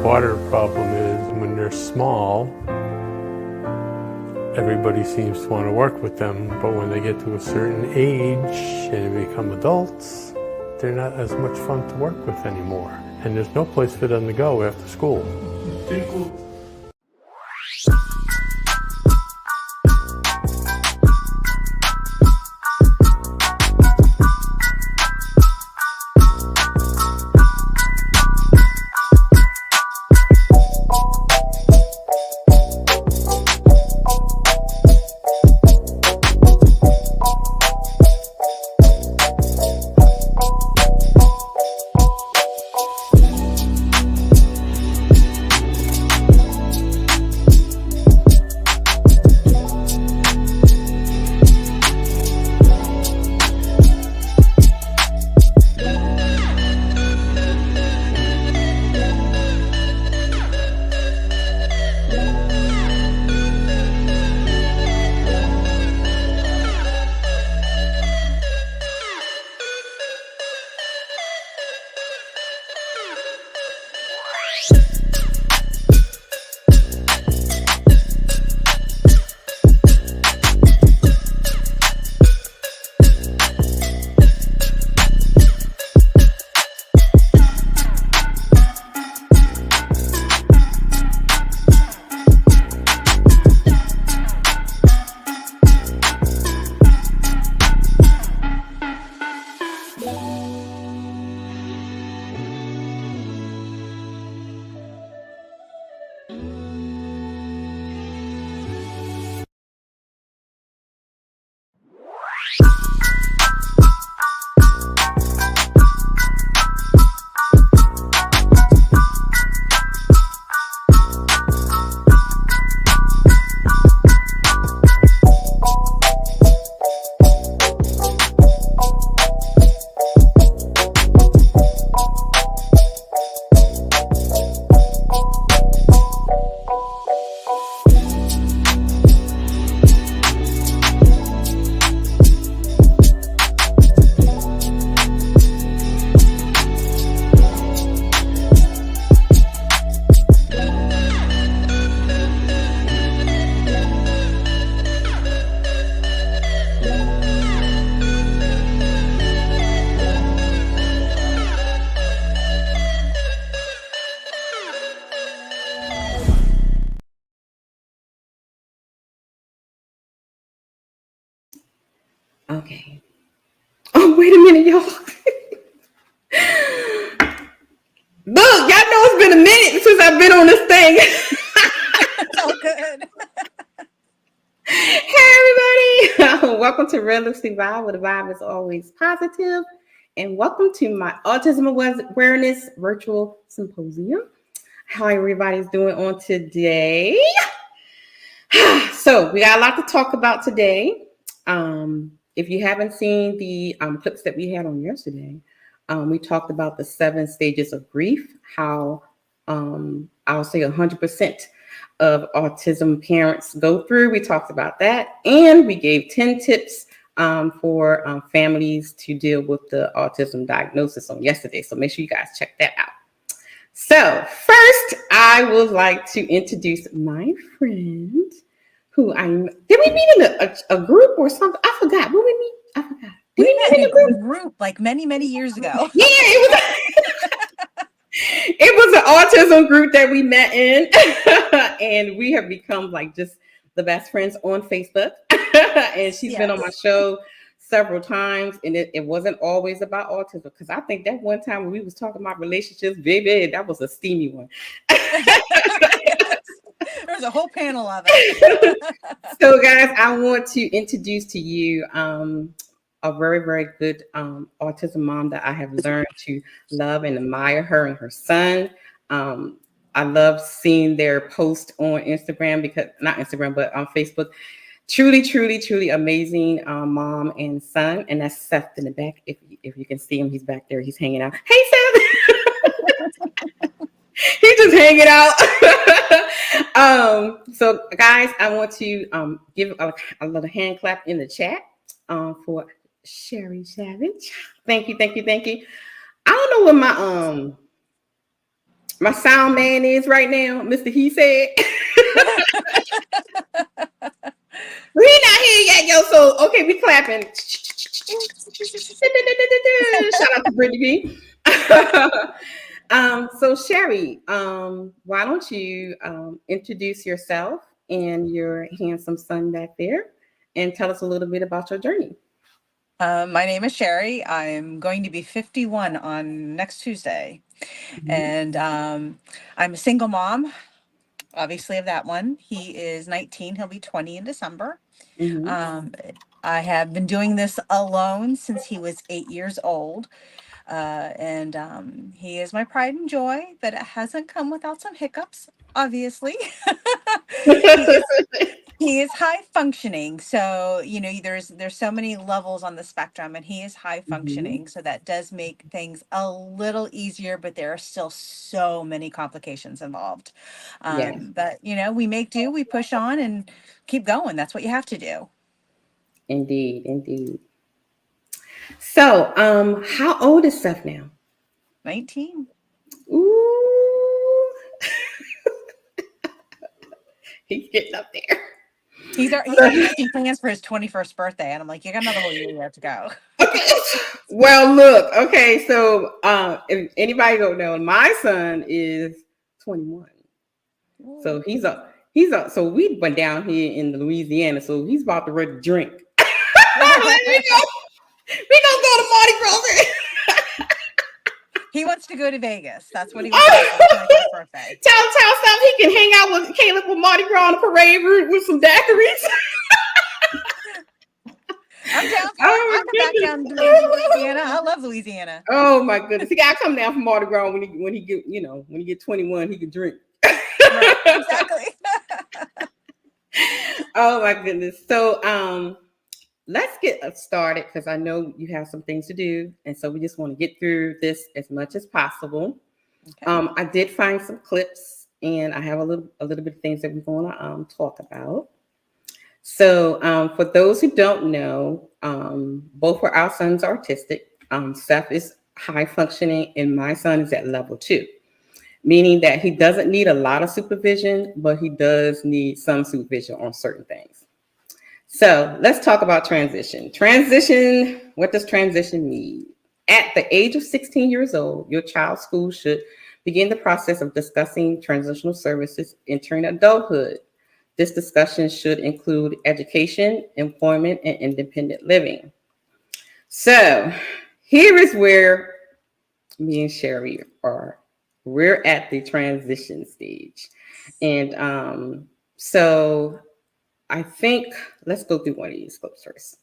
Water problem is when they're small, everybody seems to want to work with them, but when they get to a certain age and they become adults, they're not as much fun to work with anymore. And there's no place for them to go after school. Okay. Oh, wait a minute, y'all. Look, y'all know it's been a minute since I've been on this thing. It's all good. Hey, everybody. Welcome to Realistic Vibe, where the vibe is always positive. And welcome to my Autism Awareness Virtual Symposium. How everybody's doing on today. So we got a lot to talk about today. If you haven't seen the clips that we had on yesterday, we talked about the 7 stages of grief, how I'll say 100% of autism parents go through. We talked about that, and we gave 10 tips for families to deal with the autism diagnosis on yesterday. So make sure you guys check that out. So first, I would like to introduce my friend who did we meet in a group or something? I forgot. What we meet? I forgot. We met in a group like many, many years ago. Yeah, it was an autism group that we met in, and we have become like just the best friends on Facebook. And she's been on my show several times, and it wasn't always about autism, because I think that one time when we was talking about relationships, baby, that was a steamy one. There's a whole panel of it. So guys, I want to introduce to you a very, very good autism mom that I have learned to love and admire, her and her son. I love seeing their post on Instagram, not Instagram, but on Facebook. Truly, truly, truly amazing mom and son. And that's Seth in the back. If you can see him, he's back there. He's hanging out. Hey, Seth. He's just hanging out. So guys, I want to give a little hand clap in the chat for Sherri Savage. Thank you, thank you, thank you. I don't know what my sound man is right now, Mr. He said. We not here yet, yo. So okay, we clapping. Shout out to Brittany B. So Sherri, why don't you introduce yourself and your handsome son back there, and tell us a little bit about your journey. My name is Sherri. I'm going to be 51 on next Tuesday. Mm-hmm. And I'm a single mom, obviously, of that one. He is 19. He'll be 20 in December. Mm-hmm. I have been doing this alone since he was 8 years old. And he is my pride and joy, but it hasn't come without some hiccups, obviously. He is high functioning. So, there's so many levels on the spectrum, and he is high functioning. Mm-hmm. So that does make things a little easier, but there are still so many complications involved. But, we make do, we push on and keep going. That's what you have to do. Indeed, indeed. So, how old is Seth now? 19. Ooh. He's getting up there. He's making plans for his 21st birthday, and I'm like, you got another whole year you have to go. Okay. Well, look, okay, so if anybody don't know, my son is 21. Ooh. So he's up. So we went down here in Louisiana, so he's about to ready to drink. We gonna go to Mardi Gras. He wants to go to Vegas. That's what he wants to do for his birthday. Tell Steph he can hang out with Caleb with Mardi Gras on the parade route with some daiquiris. I'm down. I'm back down to Louisiana. I love Louisiana. Oh my goodness, he gotta come down from Mardi Gras when he get 21, he can drink. Right, exactly. Oh my goodness. So let's get started, because I know you have some things to do, and so we just want to get through this as much as possible. Okay. I did find some clips, and I have a little bit of things that we're going to talk about. So for those who don't know, both of our sons are autistic. Seth is high functioning, and my son is at level 2, meaning that he doesn't need a lot of supervision, but he does need some supervision on certain things. So let's talk about transition. Transition, what does transition mean? At the age of 16 years old, your child's school should begin the process of discussing transitional services entering adulthood. This discussion should include education, employment, and independent living. So here is where me and Sherri are. We're at the transition stage. And so I think let's go through one of these clips first.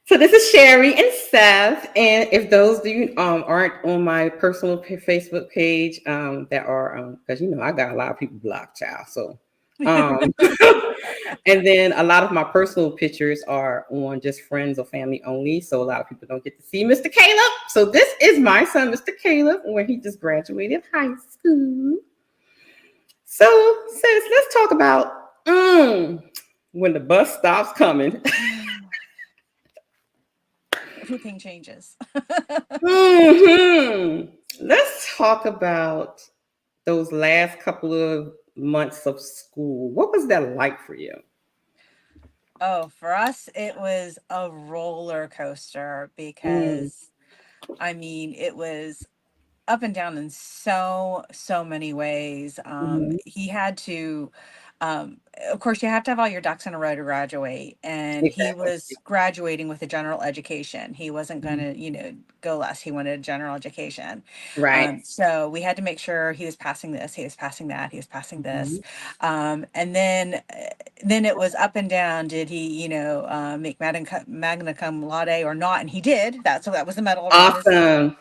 So this is Sherri and Seth, and if those of you aren't on my personal Facebook page, that are because I got a lot of people blocked, child. So, and then a lot of my personal pictures are on just friends or family only, so a lot of people don't get to see Mr. Caleb. So this is my son, Mr. Caleb, when he just graduated high school. So, sis, let's talk about when the bus stops coming. Everything changes. Let's talk about those last couple of months of school. What was that like for you? Oh, for us, it was a roller coaster because, I mean, it was up and down in so many ways. He had to, of course, you have to have all your ducks in a row to graduate, and he was graduating with a general education. He wasn't going to, go less. He wanted a general education. Right. So we had to make sure he was passing this, he was passing that, he was passing this. And then it was up and down. Did he, make magna cum laude or not? And he did. So that was the medal around his Awesome.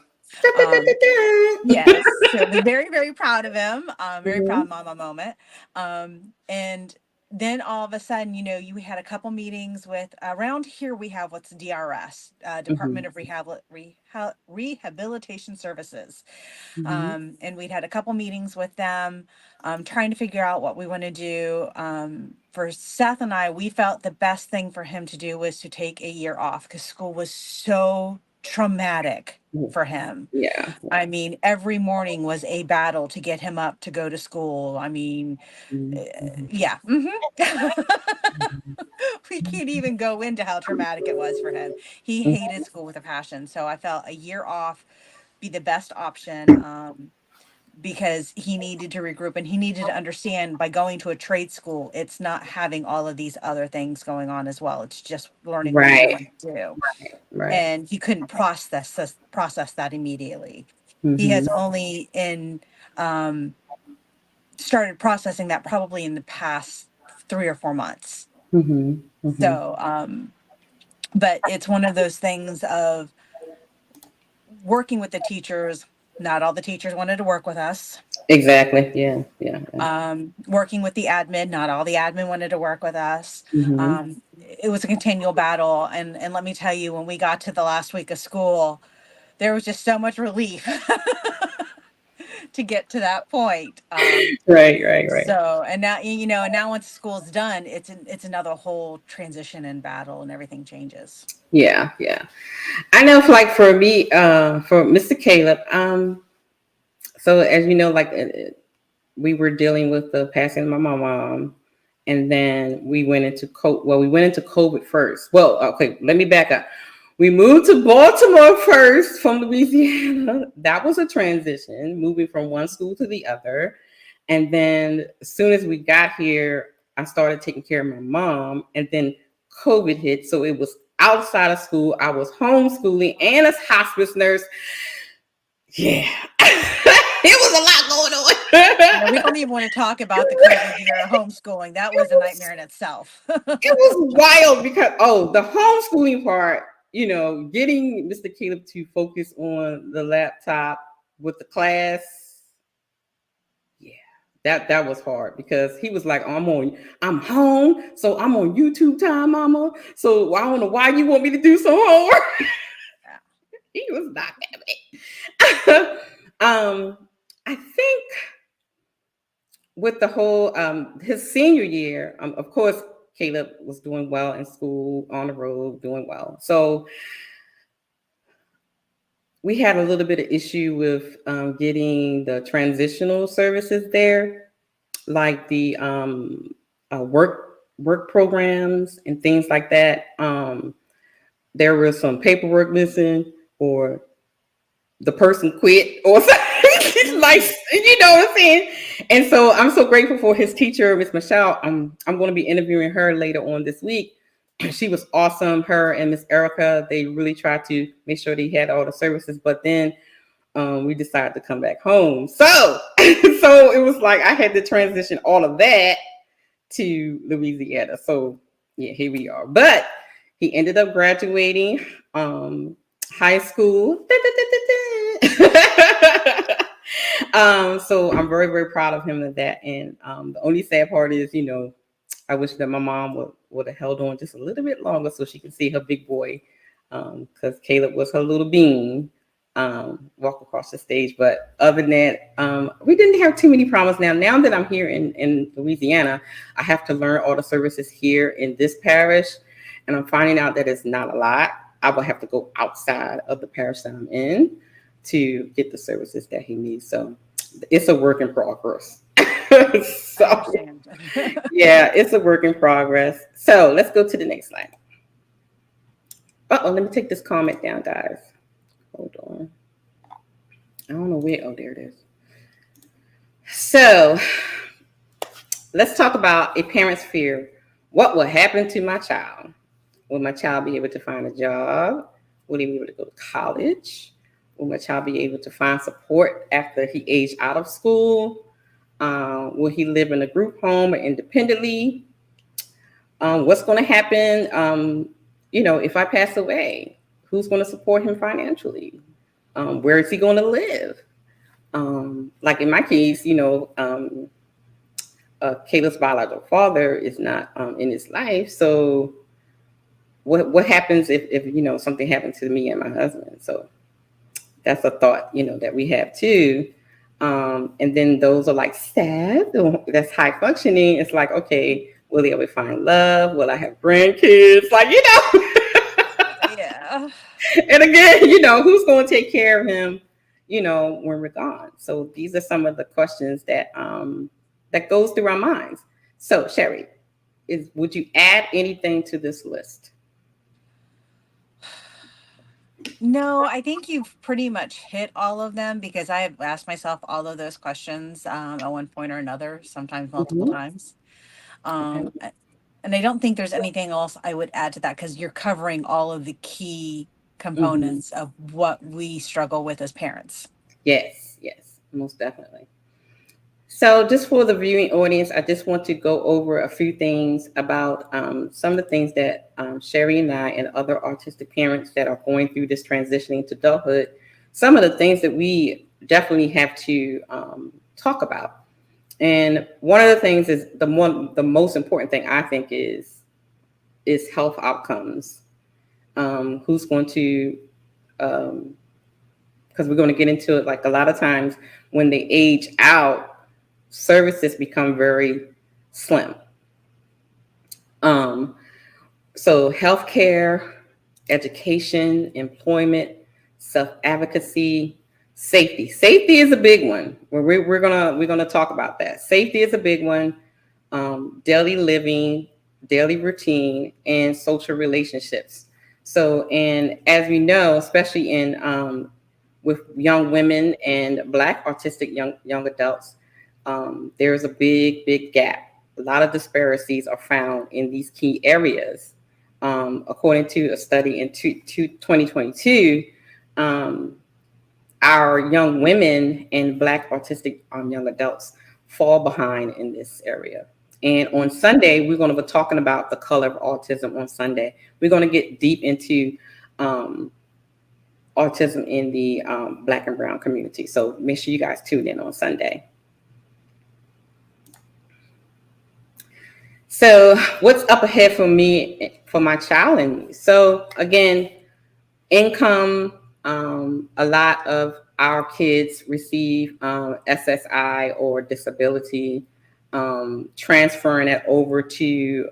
Yes, so I was very, very proud of him. Very proud mama moment. And then all of a sudden, you had a couple meetings with around here. We have what's DRS, Department of Rehabilitation Services. And we'd had a couple meetings with them, trying to figure out what we want to do. For Seth and I, we felt the best thing for him to do was to take a year off because school was so traumatic for him. Yeah. I mean, every morning was a battle to get him up to go to school. I mean, yeah. We can't even go into how traumatic it was for him. He hated school with a passion. So I felt a year off be the best option, because he needed to regroup and he needed to understand by going to a trade school, it's not having all of these other things going on as well. It's just learning what you want to do. Right. And he couldn't process that immediately. He has only started processing that probably in the past 3 or 4 months. So, but it's one of those things of working with the teachers. Not all the teachers wanted to work with us. Exactly. Yeah. Working with the admin. Not all the admin wanted to work with us. It was a continual battle. And let me tell you, when we got to the last week of school, there was just so much relief to get to that point. Right. So, and now, and now once school's done, it's another whole transition and battle and everything changes. Yeah. I know, for me, for Mr. Caleb, so as you know, we were dealing with the passing of my mom, and then we went into COVID first. Well, okay, let me back up. We moved to Baltimore first from Louisiana. That was a transition, moving from one school to the other. And then as soon as we got here, I started taking care of my mom, and then COVID hit. So it was outside of school. I was homeschooling and a hospice nurse. Yeah. It was a lot going on. We don't even want to talk about the COVID year of homeschooling. That was a nightmare in itself. It was wild because, the homeschooling part, getting Mr. Caleb to focus on the laptop with the class. Yeah, that was hard because he was like, I'm home, so I'm on YouTube time, mama. So I don't know why you want me to do some homework. He was not having it. I think with the whole his senior year, of course, Caleb was doing well in school, on the road, doing well. So we had a little bit of issue with getting the transitional services there, like the work programs and things like that. There was some paperwork missing, or the person quit, or something. Like, you know what I'm saying? And so I'm so grateful for his teacher, Miss Michelle. I'm going to be interviewing her later on this week. she was awesome. Her and Miss Erica, they really tried to make sure they had all the services, but then we decided to come back home. So, so it was like I had to transition all of that to Louisiana. So yeah, here we are. But he ended up graduating high school. So I'm very, very proud of him of that. And the only sad part is, you know, I wish that my mom would have held on just a little bit longer so she could see her big boy, because Caleb was her little bean, walk across the stage. But other than that, we didn't have too many problems. Now that I'm here in Louisiana, I have to learn all the services here in this parish, and I'm finding out that it's not a lot. I will have to go outside of the parish that I'm in to get the services that he needs. So it's a work in progress. So yeah, it's a work in progress. So let's go to the next slide. Let me take this comment down, guys. Hold on. I don't know where. Oh, there it is. So let's talk about a parent's fear. What will happen to my child? Will my child be able to find a job? Will he be able to go to college? Will my child be able to find support after he aged out of school? Will he live in a group home or independently? What's going to happen, if I pass away? Who's going to support him financially? Where is he going to live? Like in my case, Caleb's biological father is not in his life. So what happens if something happened to me and my husband? So that's a thought, that we have too. And then those are like sad, that's high functioning. It's like, okay, will he ever find love? Will I have grandkids? Like, Yeah. And again, who's going to take care of him, when we're gone? So these are some of the questions that that goes through our minds. So Sherri, would you add anything to this list? No, I think you've pretty much hit all of them, because I have asked myself all of those questions at one point or another, sometimes multiple times. Okay. And I don't think there's anything else I would add to that, because you're covering all of the key components of what we struggle with as parents. Yes, most definitely. So just for the viewing audience, I just want to go over a few things about some of the things that Sherri and I and other autistic parents that are going through this transitioning to adulthood, some of the things that we definitely have to talk about. And one of the things is the most important thing I think is health outcomes. Who's going to, because we're going to get into it, like a lot of times when they age out, services become very slim. So healthcare, education, employment, self-advocacy, safety. Safety is a big one. We're gonna talk about that. Safety is a big one. Daily living, daily routine, and social relationships. So, and as we know, especially in with young women and Black autistic young adults, there's a big gap. A lot of disparities are found in these key areas. According to a study in 2022, our young women and Black autistic young adults fall behind in this area. And on Sunday, we're going to be talking about the color of autism on Sunday. We're going to get deep into autism in the Black and brown community. So make sure you guys tune in on Sunday. So what's up ahead for me, for my child and me? So again, income, a lot of our kids receive SSI or disability, transferring it over to,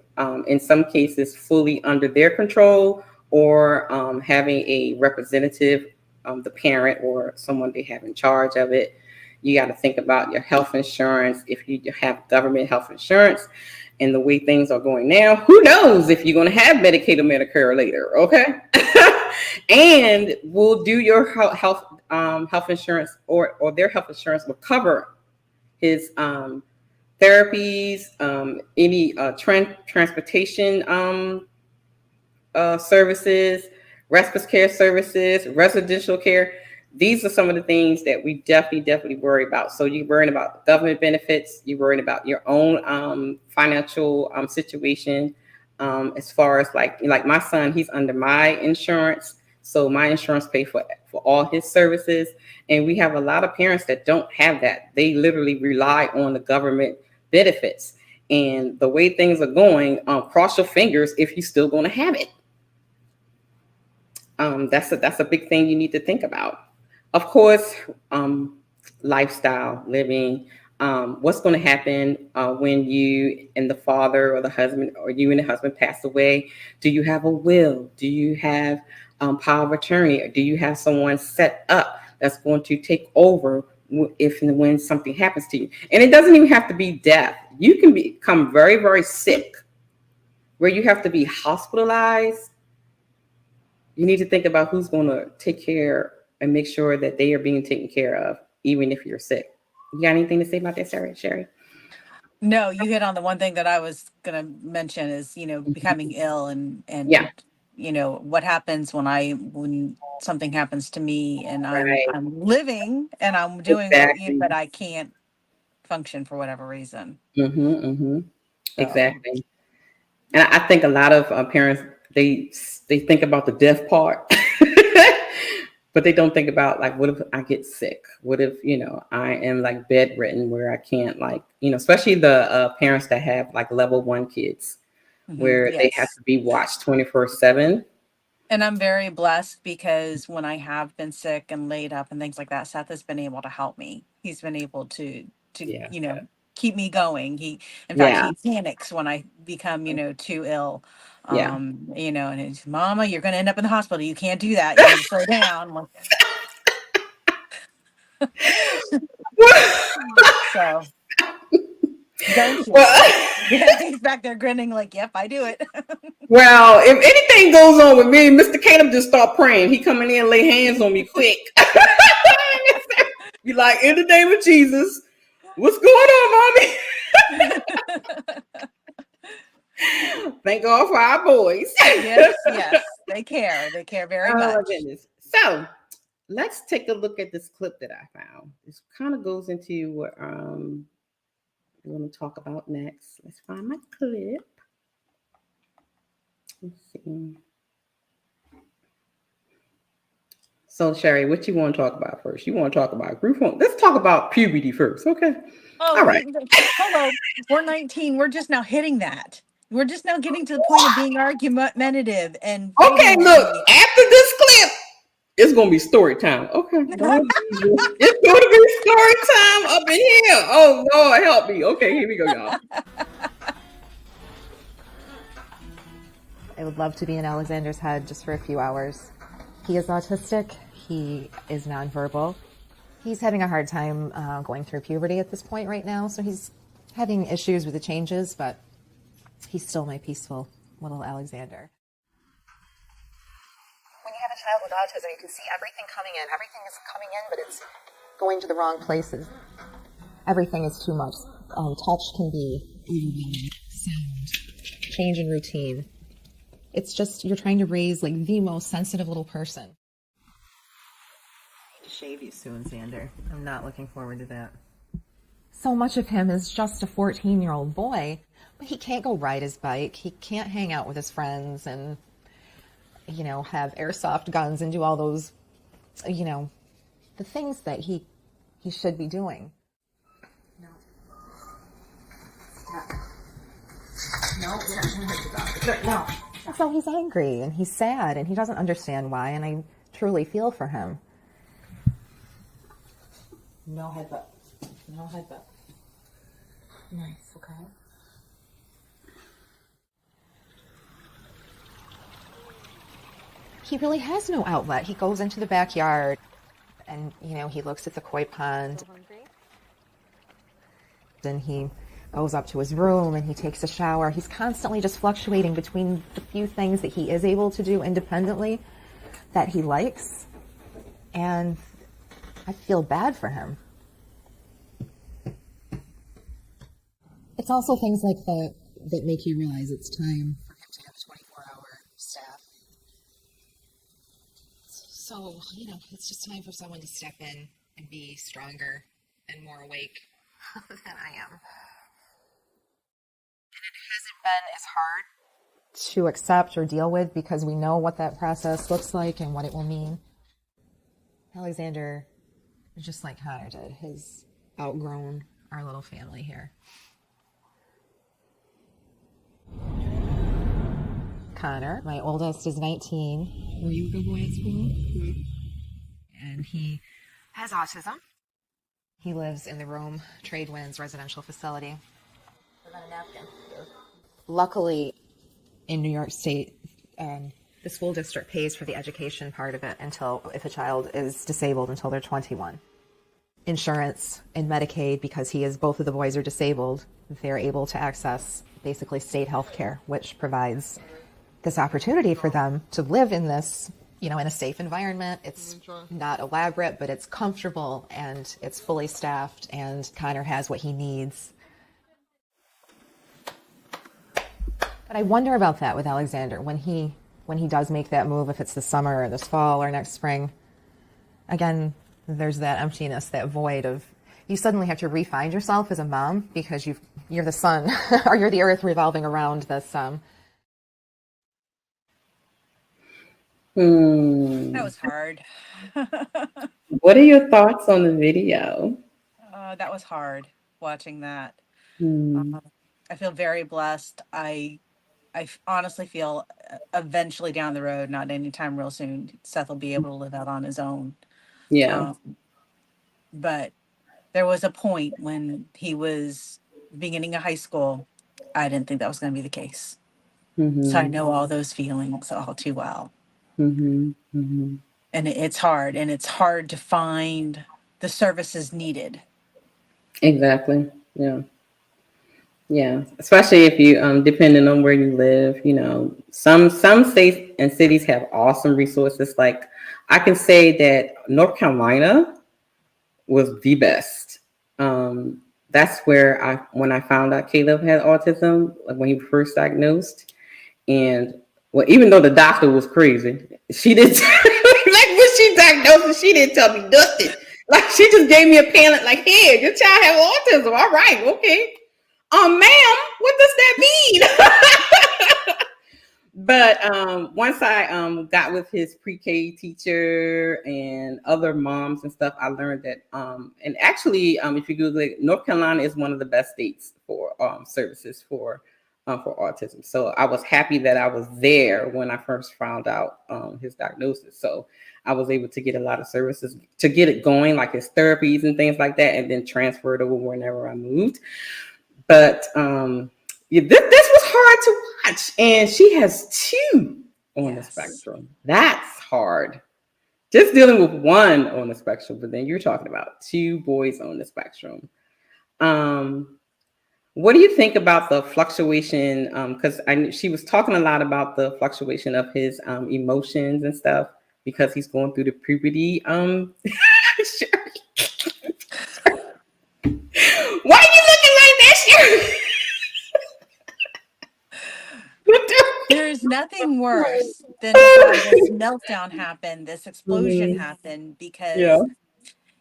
in some cases, fully under their control, or having a representative, the parent or someone they have in charge of it. You got to think about your health insurance. If you have government health insurance, and the way things are going now, who knows if you're going to have Medicaid or Medicare later, okay? And we'll do your health insurance, or their health insurance will cover his therapies, any transportation services, respite care services, residential care. These are some of the things that we definitely worry about. So you're worrying about government benefits, you're worrying about your own financial situation. As far as like my son, he's under my insurance. So my insurance pays for all his services. And we have a lot of parents that don't have that. They literally rely on the government benefits. And the way things are going, cross your fingers if you're still going to have it. That's a big thing you need to think about. Of course, lifestyle, living, what's going to happen when you and the father or the husband or you and the husband pass away? Do you have a will? Do you have power of attorney? Or do you have someone set up that's going to take over if and when something happens to you? And it doesn't even have to be death. You can become very, very sick where you have to be hospitalized. You need to think about who's going to take care and make sure that they are being taken care of, even if you're sick. You got anything to say about that, Sherri? No, you hit on the one thing that I was going to mention is, becoming ill and Yeah. What happens when something happens to me and Right. I'm living and I'm doing, Exactly. but I can't function for whatever reason. So. Exactly. And I think a lot of parents, they think about the death part, but they don't think about like, what if I get sick? What if, I am like bedridden where I can't especially the parents that have like level 1 kids where they have Yes. to be watched 24/7. And I'm very blessed because when I have been sick and laid up and things like that, Seth has been able to help me. He's been able to Yeah. keep me going. In fact, Yeah. he panics when I become, too ill. Yeah. And it's, Mama, you're going to end up in the hospital. You can't do that. You need to slow down. So, don't you? Well, Yeah, he's back there grinning like, yep, I do it. well, if anything goes on with me, Mr. Caleb just start praying. He coming in and lay hands on me quick. Be like, in the name of Jesus, what's going on, mommy? Thank God for our boys. Yes, they care. They care very much. Oh my goodness. So let's take a look at this clip that I found. This kind of goes into what we're going to talk about next. Let's find my clip. Let's see. So Sherri, what you want to talk about first? You want to talk about group home? Let's talk about puberty first, okay? Oh, all right. Hello. We're 19. We're just now hitting that. We're just now getting to the point of being argumentative and Okay, look, after this clip, it's gonna be story time. Okay. Lord Jesus. It's gonna be story time up in here. Oh Lord, help me. Okay, here we go, y'all. I would love to be in Alexander's head just for a few hours. He is autistic. He is nonverbal. He's having a hard time going through puberty at this point right now, so he's having issues with the changes, but he's still my peaceful little Alexander. When you have a child with autism, you can see everything coming in. Everything is coming in, but it's going to the wrong places. Everything is too much. Touch can be overwhelming. Sound, change in routine. It's just, you're trying to raise like the most sensitive little person. I need to shave you soon, Xander. I'm not looking forward to that. So much of him is just a 14-year-old boy, but he can't go ride his bike. He can't hang out with his friends and, have airsoft guns and do all those, the things that he should be doing. No. Stop. No, you're not going to hurt the dog. No. So he's angry and he's sad and he doesn't understand why, and I truly feel for him. No headbutt. No headbutt. Nice, okay. He really has no outlet. He goes into the backyard and, he looks at the koi pond. Then he goes up to his room and he takes a shower. He's constantly just fluctuating between the few things that he is able to do independently that he likes. And I feel bad for him. It's also things like that make you realize it's time for him to have 24-hour staff. So, it's just time for someone to step in and be stronger and more awake than I am. And it hasn't been as hard to accept or deal with because we know what that process looks like and what it will mean. Alexander, just like Connor did, has outgrown our little family here. Connor, my oldest, is 19. Were you a good boy at school? Mm-hmm. And he has autism. He lives in the Rome Tradewinds residential facility. Luckily, in New York State, the school district pays for the education part of it if a child is disabled until they're 21. Insurance and Medicaid, because both of the boys are disabled, they're able to access basically state health care, which provides this opportunity for them to live in this, in a safe environment. It's not elaborate, but it's comfortable and it's fully staffed, and Connor has what he needs. But I wonder about that with Alexander when he does make that move, if it's this summer or this fall or next spring. Again, there's that emptiness, that void of, you suddenly have to re-find yourself as a mom because you're the sun or you're the earth revolving around this. That was hard. What are your thoughts on the video? That was hard watching that. Hmm. I feel very blessed. I honestly feel eventually down the road, not anytime real soon, Seth will be able to live out on his own. Yeah. But there was a point when he was beginning of high school, I didn't think that was going to be the case. Mm-hmm. So I know all those feelings all too well. Mm-hmm. Mm-hmm. And it's hard. And it's hard to find the services needed. Exactly. Yeah. Yeah. Especially if you, depending on where you live, some states and cities have awesome resources. Like I can say that North Carolina was the best. That's where when I found out Caleb had autism, like when he was first diagnosed, and well, even though the doctor was crazy, she didn't like when she diagnosed me, she didn't tell me nothing. Like she just gave me a pamphlet, like, "Here, your child has autism." All right, okay. Ma'am, what does that mean? But once I got with his pre-K teacher and other moms and stuff, I learned that and actually if you Google it, North Carolina is one of the best states for services for autism. So I was happy that I was there when I first found out his diagnosis. So I was able to get a lot of services to get it going, like his therapies and things like that, and then transfer it over whenever I moved. But this was hard to watch, and she has two on the spectrum. That's hard. Just dealing with one on the spectrum, but then you're talking about two boys on the spectrum. What do you think about the fluctuation? Because she was talking a lot about the fluctuation of his emotions and stuff because he's going through the puberty. Sherri. Why are you looking like that, Sherri? There's nothing worse than to have this meltdown happen, this explosion happen, because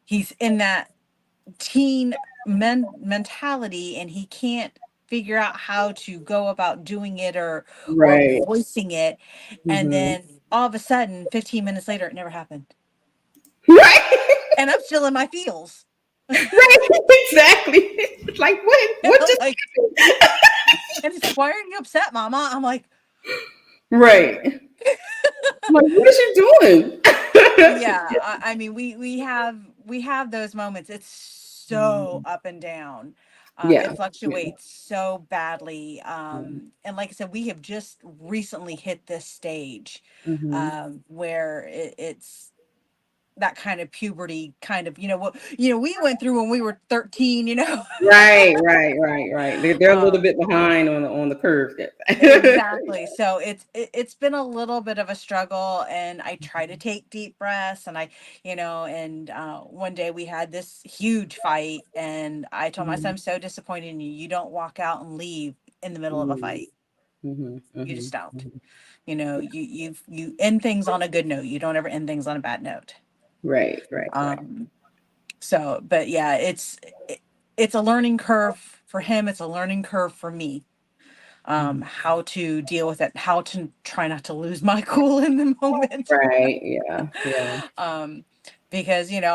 he's in that teen mentality and he can't figure out how to go about doing it or voicing it. And then all of a sudden, 15 minutes later, it never happened. Right. And I'm still in my feels. Right, exactly. It's like, what just like, and it's like, why are you upset, Mama? I'm like, right. I'm like, what is she doing? Yeah, I mean, we have those moments. It's so up and down. It fluctuates so badly. And like I said, we have just recently hit this stage where it's that kind of puberty kind of, we went through when we were 13, Right. They're a little bit behind on the curve. Exactly. So it's been a little bit of a struggle, and I try to take deep breaths, and one day we had this huge fight, and I told my son, I'm so disappointed in you. You don't walk out and leave in the middle of a fight. You just don't. You know, you end things on a good note. You don't ever end things on a bad note. Right. So, but yeah, it's a learning curve for him. It's a learning curve for me. How to deal with it, how to try not to lose my cool in the moment. Right. Yeah. Because, you know,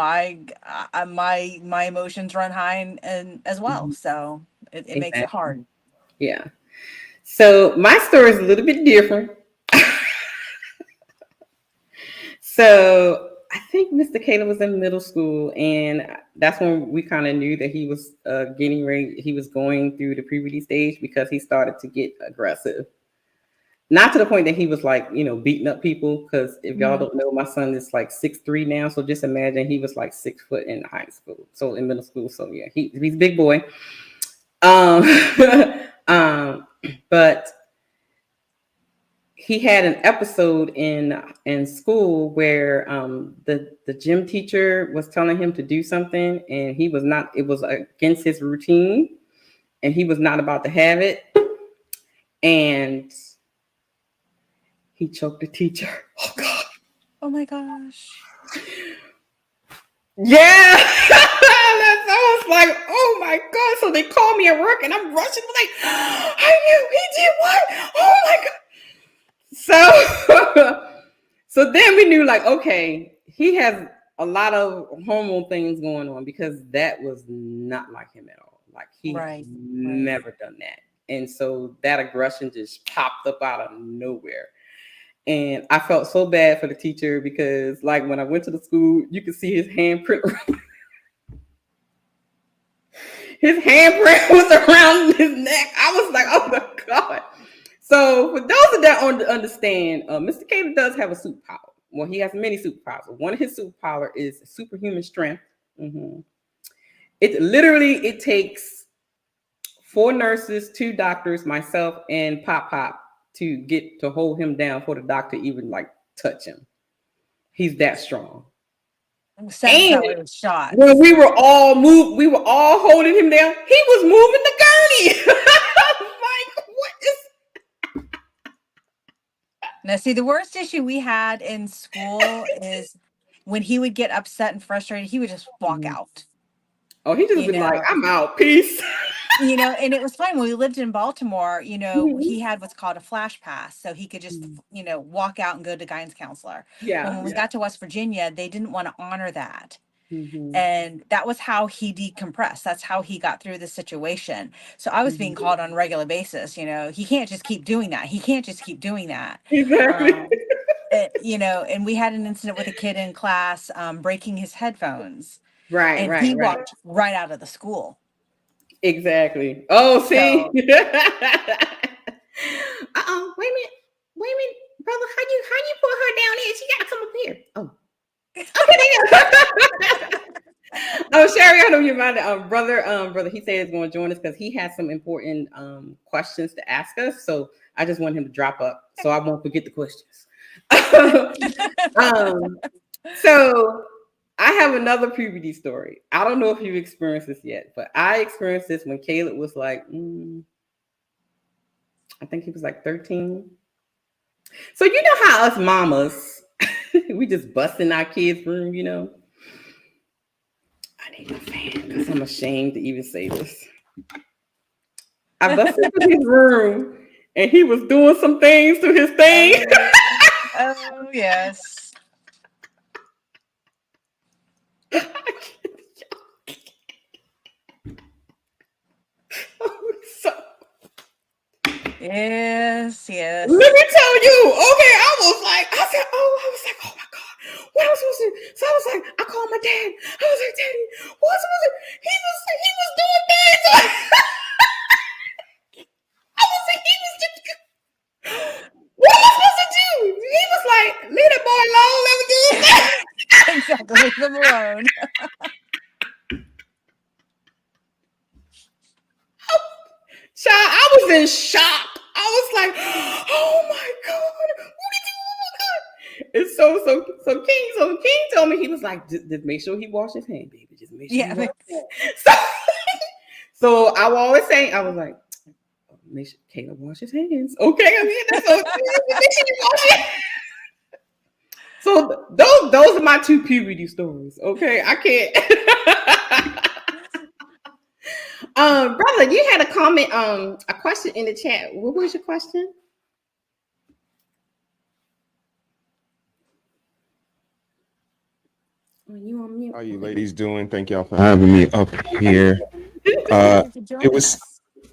my emotions run high and as well. So it makes it hard. Yeah. So my story is a little bit different. So I think Mr. Caleb was in middle school, and that's when we kind of knew that he was getting ready. He was going through the puberty stage because he started to get aggressive. Not to the point that he was like, you know, beating up people. Because if y'all don't know, my son is like 6'3" now. So just imagine he was like 6 foot in high school. So in middle school. So yeah, he's a big boy. But he had an episode in school where the gym teacher was telling him to do something, and he was not. It was against his routine, and he was not about to have it. And he choked the teacher. Oh God! Oh my gosh! Yeah, I was like, oh my God! So they called me at work, and I'm rushing. I'm like, I knew he did what? Oh my God! So then we knew, like, okay, he has a lot of hormone things going on, because that was not like him at all. Like, he never done that. And so that aggression just popped up out of nowhere. And I felt so bad for the teacher, because like when I went to the school, you could see his handprint. His handprint was around his neck. I was like, oh my God. So for those that don't understand, Mr. Caleb does have a superpower. Well, he has many superpowers. One of his superpowers is superhuman strength. It takes 4 nurses, 2 doctors, myself, and Pop to get to hold him down for the doctor even like touch him. He's that strong. And shot. When we were all holding him down, he was moving the gurney. Like, what is? Now, see, the worst issue we had in school is when he would get upset and frustrated, he would just walk out. Oh, he just be like, I'm out. Peace. You know, and it was fine when we lived in Baltimore. You know, he had what's called a flash pass, so he could just, you know, walk out and go to guidance counselor. Yeah. When we got to West Virginia, they didn't want to honor that. And that was how he decompressed. That's how he got through the situation. So I was being called on a regular basis. You know, he can't just keep doing that. He can't just keep doing that. Exactly. You know, and we had an incident with a kid in class breaking his headphones. Right. And he walked right out of the school. Exactly. Oh, see. So, Wait a minute, brother. How you put her down there? She gotta come up here. Oh. Oh, Sherri, I know you're about brother. He said he's going to join us because he has some important questions to ask us. So I just want him to drop up so I won't forget the questions. So I have another puberty story. I don't know if you've experienced this yet, but I experienced this when Caleb was like, I think he was like 13. So you know how us mamas, we just bust in our kids' room, you know? I need a fan because I'm ashamed to even say this. I busted into his room and he was doing some things to his thing. Oh, yes. Yes. Let me tell you. Okay, I was like, oh my God, what am I supposed to do? So I was like, I called my dad. I was like, Daddy, what's supposed to do? He was doing things. I was like, he was just, what am I supposed to do? He was like, leave that boy alone, let me do his thing. Exactly, leave him alone. Child, I was in shock. I was like, oh my God, what did you do? And so King told me, he was like, just make sure he washes his hands, baby. Just make sure he wash his hands. So I will always say, I was like, oh make sure Caleb wash his hands. Okay, I mean that's so make sure you wash it. So those are my two puberty stories. Okay, I can't. Brother, you had a comment, a question in the chat. What was your question? You on mute? How you ladies doing? Thank y'all for having me up here. It was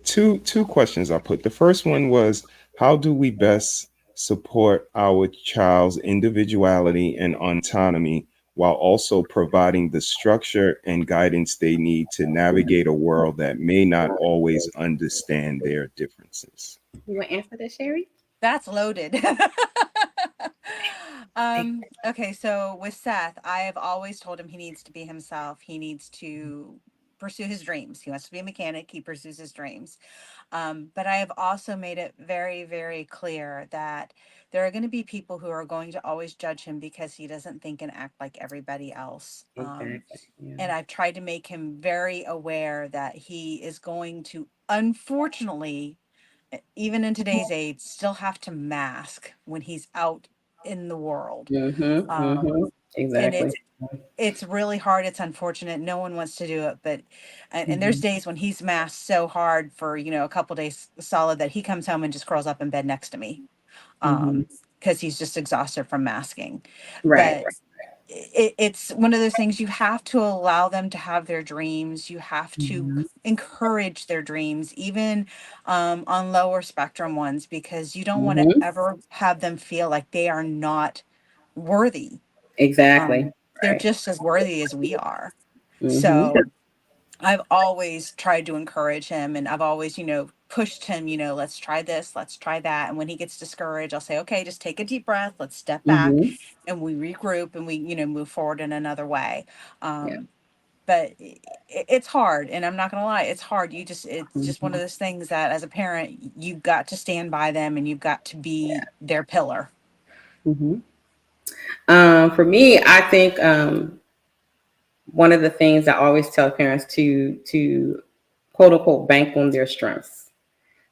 two questions I put. The first one was, how do we best support our child's individuality and autonomy while also providing the structure and guidance they need to navigate a world that may not always understand their differences? You want to answer that, Sherri? That's loaded. Okay, so with Seth, I have always told him he needs to be himself. He needs to pursue his dreams. He wants to be a mechanic. He pursues his dreams. But I have also made it very, very clear that there are going to be people who are going to always judge him because he doesn't think and act like everybody else. Exactly. Yeah. And I've tried to make him very aware that he is going to, unfortunately, even in today's age, still have to mask when he's out in the world. And Exactly. it's really hard. It's unfortunate. No one wants to do it, but and there's days when he's masked so hard for a couple days solid that he comes home and just curls up in bed next to me, because he's just exhausted from masking. Right. But it's one of those things, you have to allow them to have their dreams. You have to encourage their dreams, even on lower spectrum ones, because you don't want to ever have them feel like they are not worthy. Exactly. They're just as worthy as we are. So I've always tried to encourage him, and I've always, pushed him, let's try this, let's try that. And when he gets discouraged, I'll say, okay, just take a deep breath. Let's step back and we regroup and we, move forward in another way. But it's hard. And I'm not going to lie, it's hard. It's just one of those things that as a parent, you've got to stand by them and you've got to be their pillar. For me, I think one of the things I always tell parents to quote unquote bank on their strengths.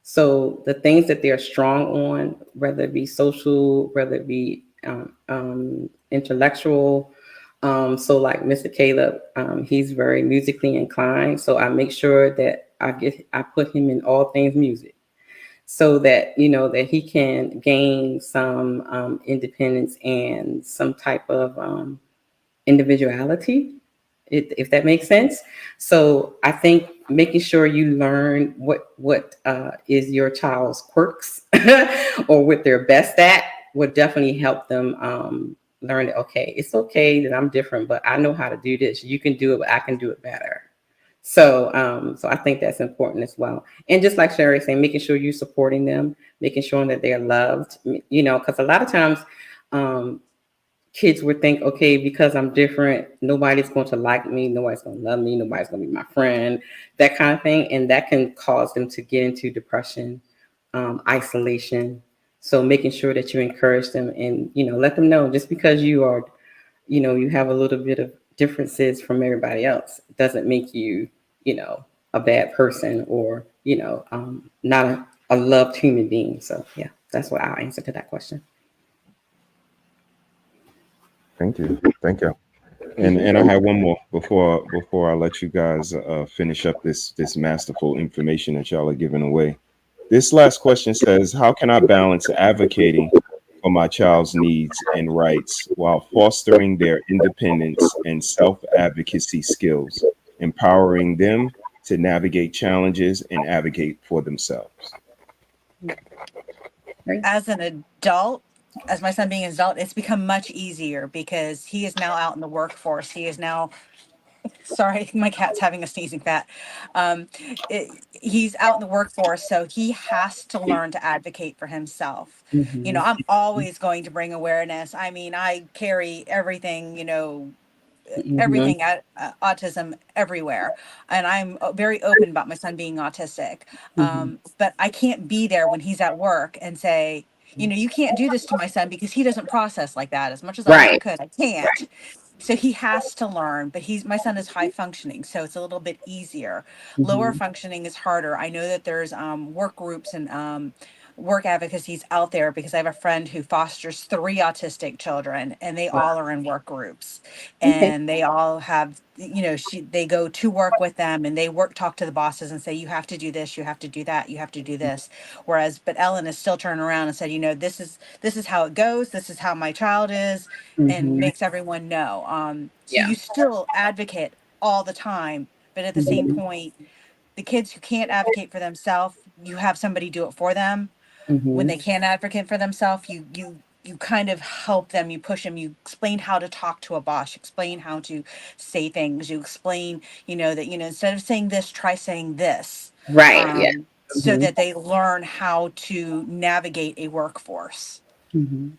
So the things that they're strong on, whether it be social, whether it be intellectual. So like Mr. Caleb, he's very musically inclined. So I make sure that I put him in all things music, so that that he can gain some independence and some type of individuality, if that makes sense. So I think making sure you learn what is your child's quirks or what they're best at would definitely help them learn that, okay, it's okay that I'm different, but I know how to do this. You can do it, but I can do it better. So I think that's important as well. And just like Sherri saying, making sure you're supporting them, making sure that they're loved, because a lot of times kids would think, okay, because I'm different, nobody's going to like me, nobody's going to love me, nobody's going to be my friend, that kind of thing. And that can cause them to get into depression, isolation. So making sure that you encourage them and, let them know, just because you are, you have a little bit of differences from everybody else doesn't make you, a bad person or, not a loved human being. So yeah, that's what I'll answer to that question. Thank you. And I have one more before I let you guys finish up this masterful information that y'all are giving away. This last question says, how can I balance advocating for my child's needs and rights while fostering their independence and self-advocacy skills, empowering them to navigate challenges and advocate for themselves? As an adult, as my son being an adult, it's become much easier because he is now out in the workforce. He is now, sorry, my cat's having a sneezing fit. He's out in the workforce, so he has to learn to advocate for himself. I'm always going to bring awareness. I mean, I carry everything, everything at autism everywhere, and I'm very open about my son being autistic. But I can't be there when he's at work and say, you can't do this to my son because he doesn't process like that. As much as I wish I could, I can't. So he has to learn, but my son is high functioning, so it's a little bit easier. Lower Mhm. functioning is harder. I know that there's work groups and work advocacies out there, because I have a friend who fosters 3 autistic children, and they Wow. all are in work groups, Okay. and they all have, they go to work with them, and they talk to the bosses and say, you have to do this, you have to do that, you have to do this. Whereas, but Ellen is still turning around and said, this is how it goes, this is how my child is, and Mhm. makes everyone know. So Yeah. you still advocate all the time, but at the same Mhm. point, the kids who can't advocate for themselves, you have somebody do it for them. When Mhm. they can't advocate for themselves, you kind of help them, you push them, you explain how to talk to a boss, you explain how to say things, you explain, that, instead of saying this, try saying this, Right. Yeah. so Mhm. that they learn how to navigate a workforce. Mhm.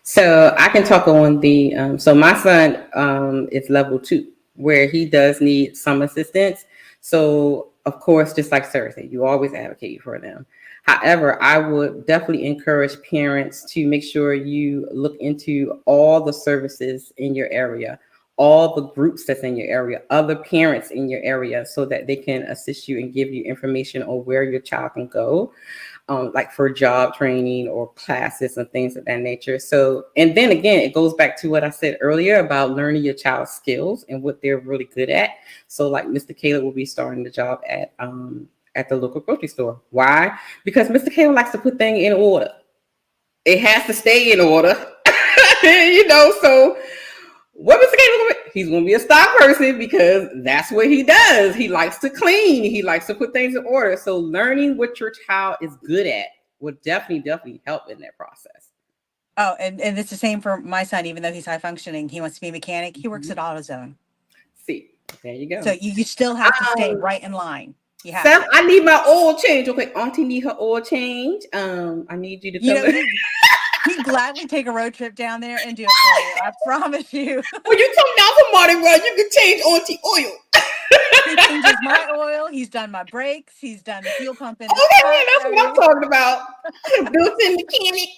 So I can talk on the so my son is level 2, where he does need some assistance. So of course, just like Sarah said, you always advocate for them. However, I would definitely encourage parents to make sure you look into all the services in your area, all the groups that's in your area, other parents in your area, so that they can assist you and give you information on where your child can go, like for job training or classes and things of that nature. So, and then again, it goes back to what I said earlier about learning your child's skills and what they're really good at. So, like Mr. Caleb will be starting the job at the local grocery store. Why? Because Mr. Caleb likes to put things in order. It has to stay in order, So what Mr. Caleb, he's going to be a stock person because that's what he does. He likes to clean. He likes to put things in order. So learning what your child is good at would definitely help in that process. Oh, and it's the same for my son. Even though he's high functioning, he wants to be a mechanic. He works Mhm. at AutoZone. See, there you So go. you still have to stay Um, right in line. You have Sam, to. I need my oil change. Okay, Auntie need her oil change. I need you to You come. know, he'd gladly take a road trip down there and do it for you. I promise you. When you come down from Mardi Gras, you can change Auntie oil. He changes my oil. He's done my brakes. He's done the fuel pump in this Okay, truck. that's I what I'm mean, talking about. Built-in mechanic.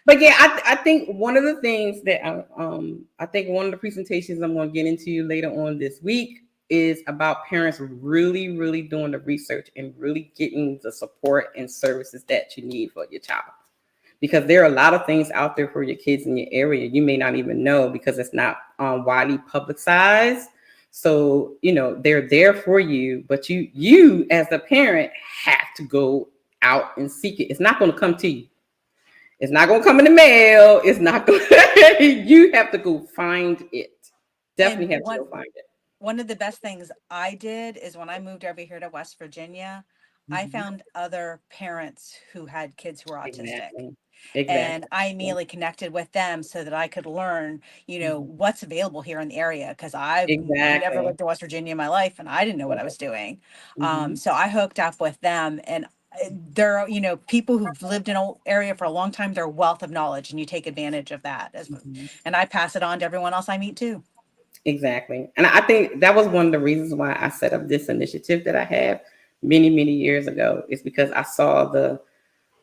But yeah, I think one of the things that I think one of the presentations I'm going to get into later on this week is about parents really doing the research and really getting the support and services that you need for your child. Because there are a lot of things out there for your kids in your area you may not even know because it's not widely publicized. So they're there for you, but you as a parent have to go out and seek it. It's not going to come to you. It's not going to come in the mail. It's not going to, you have to go find it. and Definitely have to one go find it. one of the best things I did is when I moved over here to West Virginia, I Mhm. found other parents who had kids who were autistic. Exactly. And Exactly. I immediately connected with them so that I could learn, Mhm. what's available here in the area, because I've never Exactly. lived in West Virginia in my life and I didn't know what I was doing. Mhm. So I hooked up with them, and they're, people who've lived in an area for a long time, they're a wealth of knowledge, and you take advantage of that Mhm. and I pass it on to everyone else I meet too. Exactly. And I think that was one of the reasons why I set up this initiative that I have many years ago, is because I saw the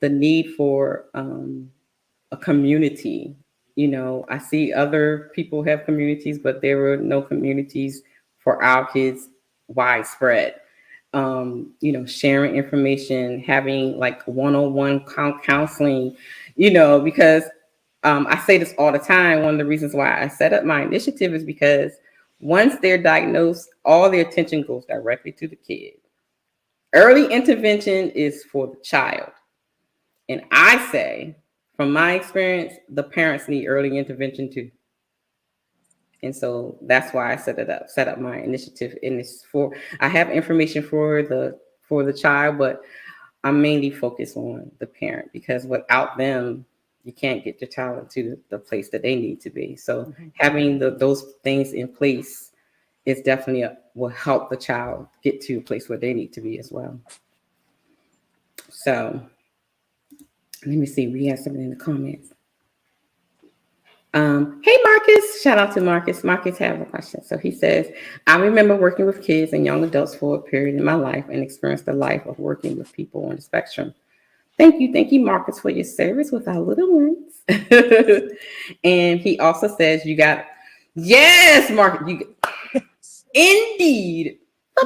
need for a community. I see other people have communities, but there were no communities for our kids widespread. Sharing information, having like one-on-one counseling, because I say this all the time. One of the reasons why I set up my initiative is because once they're diagnosed, all the attention goes directly to the kid. Early intervention is for the child. And I say, from my experience, the parents need early intervention too. And so that's why I set up my initiative. And it's I have information for the child, but I'm mainly focused on the parent, because without them, you can't get your child into the place that they need to be. So having those things in place is definitely will help the child get to a place where they need to be as well. So let me see. We have something in the comments. Hey Marcus, shout out to Marcus. Marcus have a question. So he says, I remember working with kids and young adults for a period in my life and experienced the life of working with people on the spectrum. Thank you, Marcus, for your service with our little ones. And he also says you got, yes, Marcus, indeed. I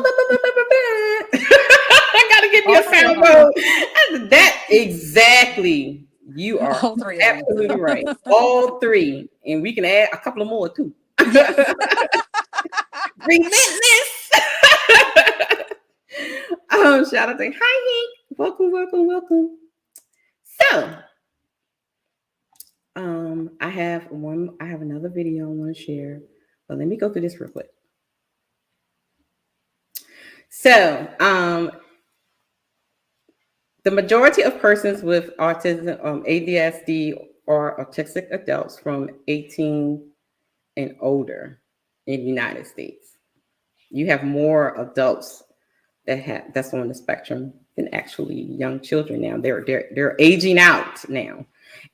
gotta give you a sound mode. That exactly. You are All three of them. absolutely right. All three, and we can add a couple of more too. Yes. Relentless. Shout out to hi Hank. Welcome, welcome, welcome. So, I have another video I want to share, but let me go through this real quick. So, the majority of persons with autism, ADHD, are autistic adults from 18 and older in the United States. You have more adults that's on the spectrum than actually young children now. They're aging out now.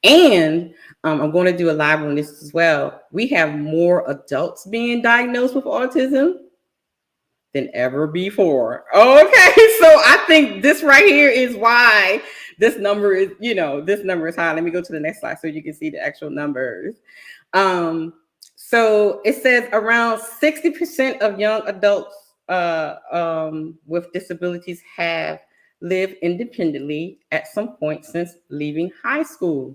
And I'm going to do a live on this as well. We have more adults being diagnosed with autism than ever before. Okay, so I think this right here is why this number is high. Let me go to the next slide so you can see the actual numbers. So it says around 60% of young adults with disabilities have lived independently at some point since leaving high school.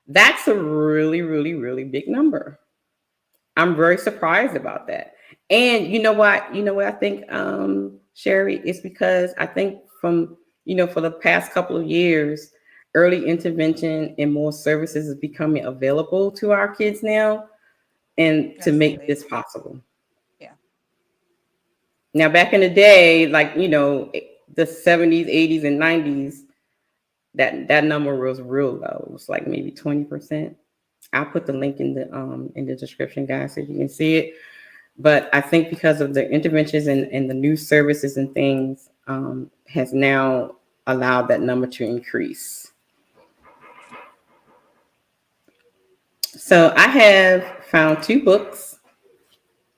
That's a really, really, really big number. I'm very surprised about that. And you know what I think, Sherri, is because I think from, for the past couple of years, early intervention and more services is becoming available to our kids now, and to make this possible. Yeah. Now, back in the day, like, the 70s, 80s, and 90s, that number was real low. It was like maybe 20%. I'll put the link in the description, guys, so you can see it. But I think because of the interventions and the new services and things, has now allowed that number to increase. So I have found 2 books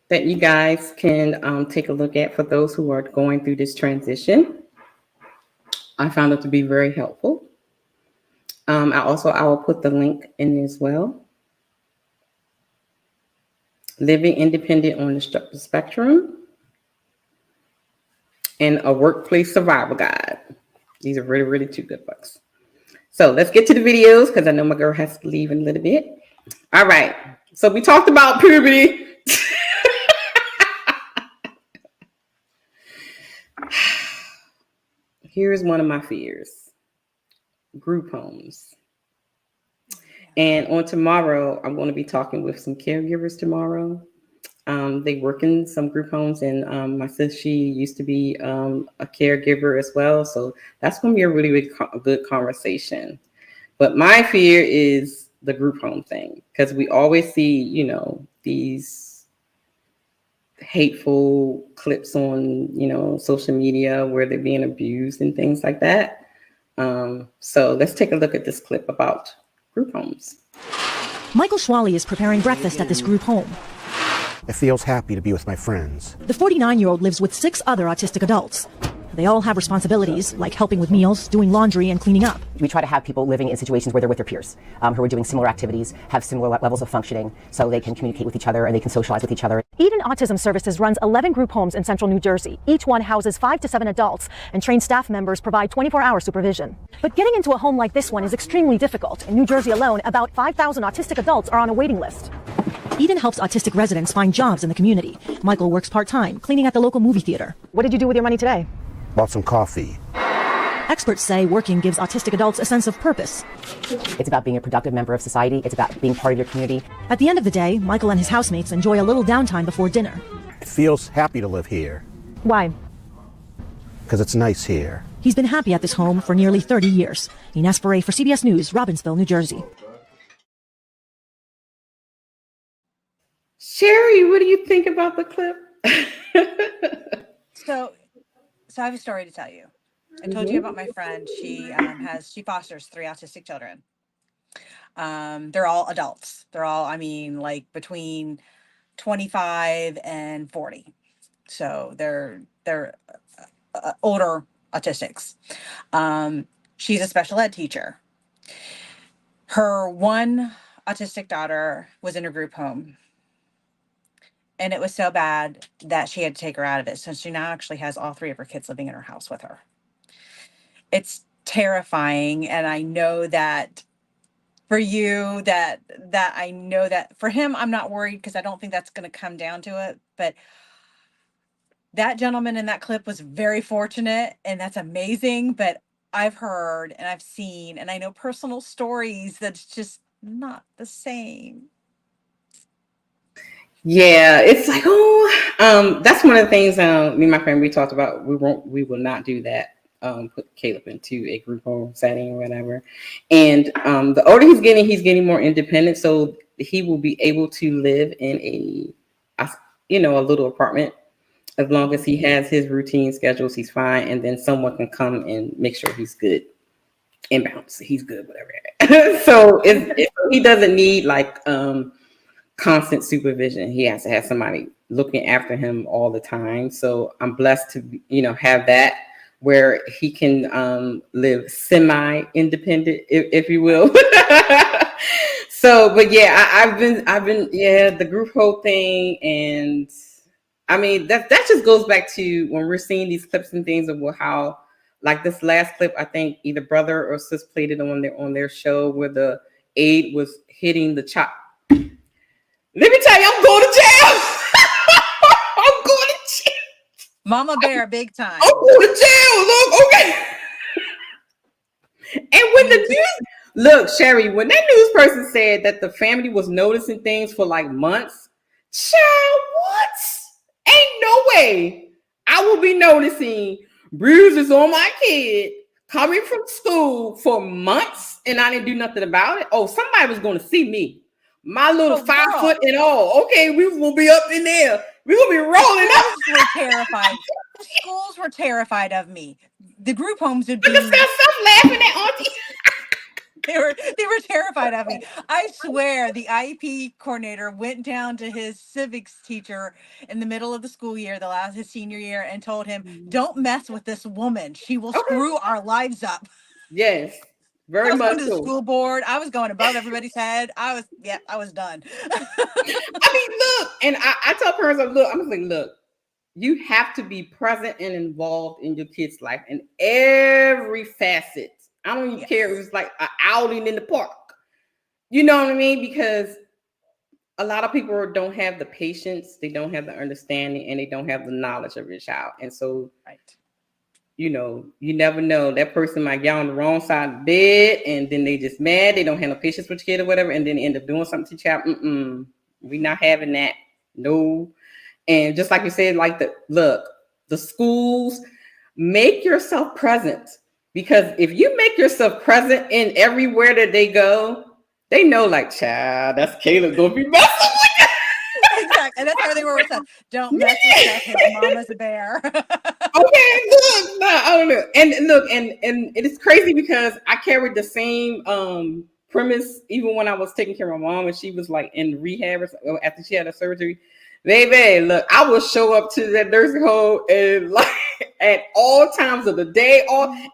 that you guys can take a look at for those who are going through this transition. I found it to be very helpful. I will put the link in as well. Living Independent on the Spectrum and A Workplace Survival Guide. These are really, really 2 good books. So let's get to the videos because I know my girl has to leave in a little bit. All right. So we talked about puberty. Here's one of my fears. Group homes. And on tomorrow, I'm going to be talking with some caregivers tomorrow. They work in some group homes, and my sister, she used to be a caregiver as well. So that's going to be a really, really good conversation. But my fear is the group home thing, because we always see, these hateful clips on, social media where they're being abused and things like that. So let's take a look at this clip about group homes. Michael Schwally is preparing breakfast at this group home. It feels happy to be with my friends. The 49-year-old lives with 6 other autistic adults. They all have responsibilities, like helping with meals, doing laundry, and cleaning up. We try to have people living in situations where they're with their peers, who are doing similar activities, have similar levels of functioning, so they can communicate with each other and they can socialize with each other. Eden Autism Services runs 11 group homes in central New Jersey. Each one houses 5 to 7 adults, and trained staff members provide 24-hour supervision. But getting into a home like this one is extremely difficult. In New Jersey alone, about 5,000 autistic adults are on a waiting list. Eden helps autistic residents find jobs in the community. Michael works part-time, cleaning at the local movie theater. What did you do with your money today? Bought some coffee. Experts say working gives autistic adults a sense of purpose. It's about being a productive member of society. It's about being part of your community. At the end of the day, Michael and his housemates enjoy a little downtime before dinner. It feels happy to live here. Why? Because it's nice here. He's been happy at this home for nearly 30 years. Ines Ferre for CBS News, Robbinsville, New Jersey. Sherri, what do you think about the clip? So I have a story to tell you. I told you about my friend. She fosters 3 autistic children. They're all adults. They're all, like between 25 and 40. So they're older autistics. She's a special ed teacher. Her one autistic daughter was in a group home. And it was so bad that she had to take her out of it. So she now actually has all 3 of her kids living in her house with her. It's terrifying. And I know that for you, that I know that for him, I'm not worried because I don't think that's going to come down to it. But that gentleman in that clip was very fortunate, and that's amazing. But I've heard and I've seen, and I know personal stories that's just not the same. Yeah, it's like, that's one of the things me and my friend, we talked about. We will not do that. Put Caleb into a group home setting or whatever. And the older he's getting more independent. So he will be able to live in a little apartment. As long as he has his routine schedules, he's fine. And then someone can come and make sure he's good and bounce. He's good, whatever. So if he doesn't need like constant supervision. He has to have somebody looking after him all the time. So I'm blessed to, have that where he can live semi-independent, if you will. So, but yeah, I've been, the group home thing. And I mean, that just goes back to when we're seeing these clips and things of how, like this last clip, I think either brother or sis played it on their show where the aide was hitting the chop. Let me tell you, I'm going to jail. I'm going to jail. Mama Bear, big time. I'm going to jail. Look, okay. And when the news, look, Sherri, when that news person said that the family was noticing things for like months, child, what? Ain't no way I will be noticing bruises on my kid coming from school for months and I didn't do nothing about it. Oh, somebody was going to see me. My little 5 foot and all. Okay, we will be up in there. We will be rolling up. Were terrified. The schools were terrified of me. The group homes would be. Stop laughing at Auntie. They were terrified of me. I swear the IEP coordinator went down to his civics teacher in the middle of the school year, his senior year, and told him, "Don't mess with this woman. She will screw our lives up." Yes. Very much going to the school board. I was going above everybody's head. I was done. I mean, look, and I tell parents, look, you have to be present and involved in your kid's life in every facet. I don't even care if it's like an outing in the park. You know what I mean? Because a lot of people don't have the patience, they don't have the understanding, and they don't have the knowledge of your child. And so, you never know. That person might get on the wrong side of the bed, and then they just mad. They don't have no patience with your kid or whatever, and then they end up doing something to your child. We not having that. No. And just like you said, like the schools, make yourself present. Because if you make yourself present in everywhere that they go, they know, like, child, that's Caleb gonna be messing with you. Exactly. And that's how they were said. Don't mess with that because mama's a bear. Okay, look, no, I don't know. And look, and it is crazy because I carried the same premise even when I was taking care of my mom and she was like in rehab or after she had a surgery. Baby, look, I will show up to that nursing home and like at all times of the day,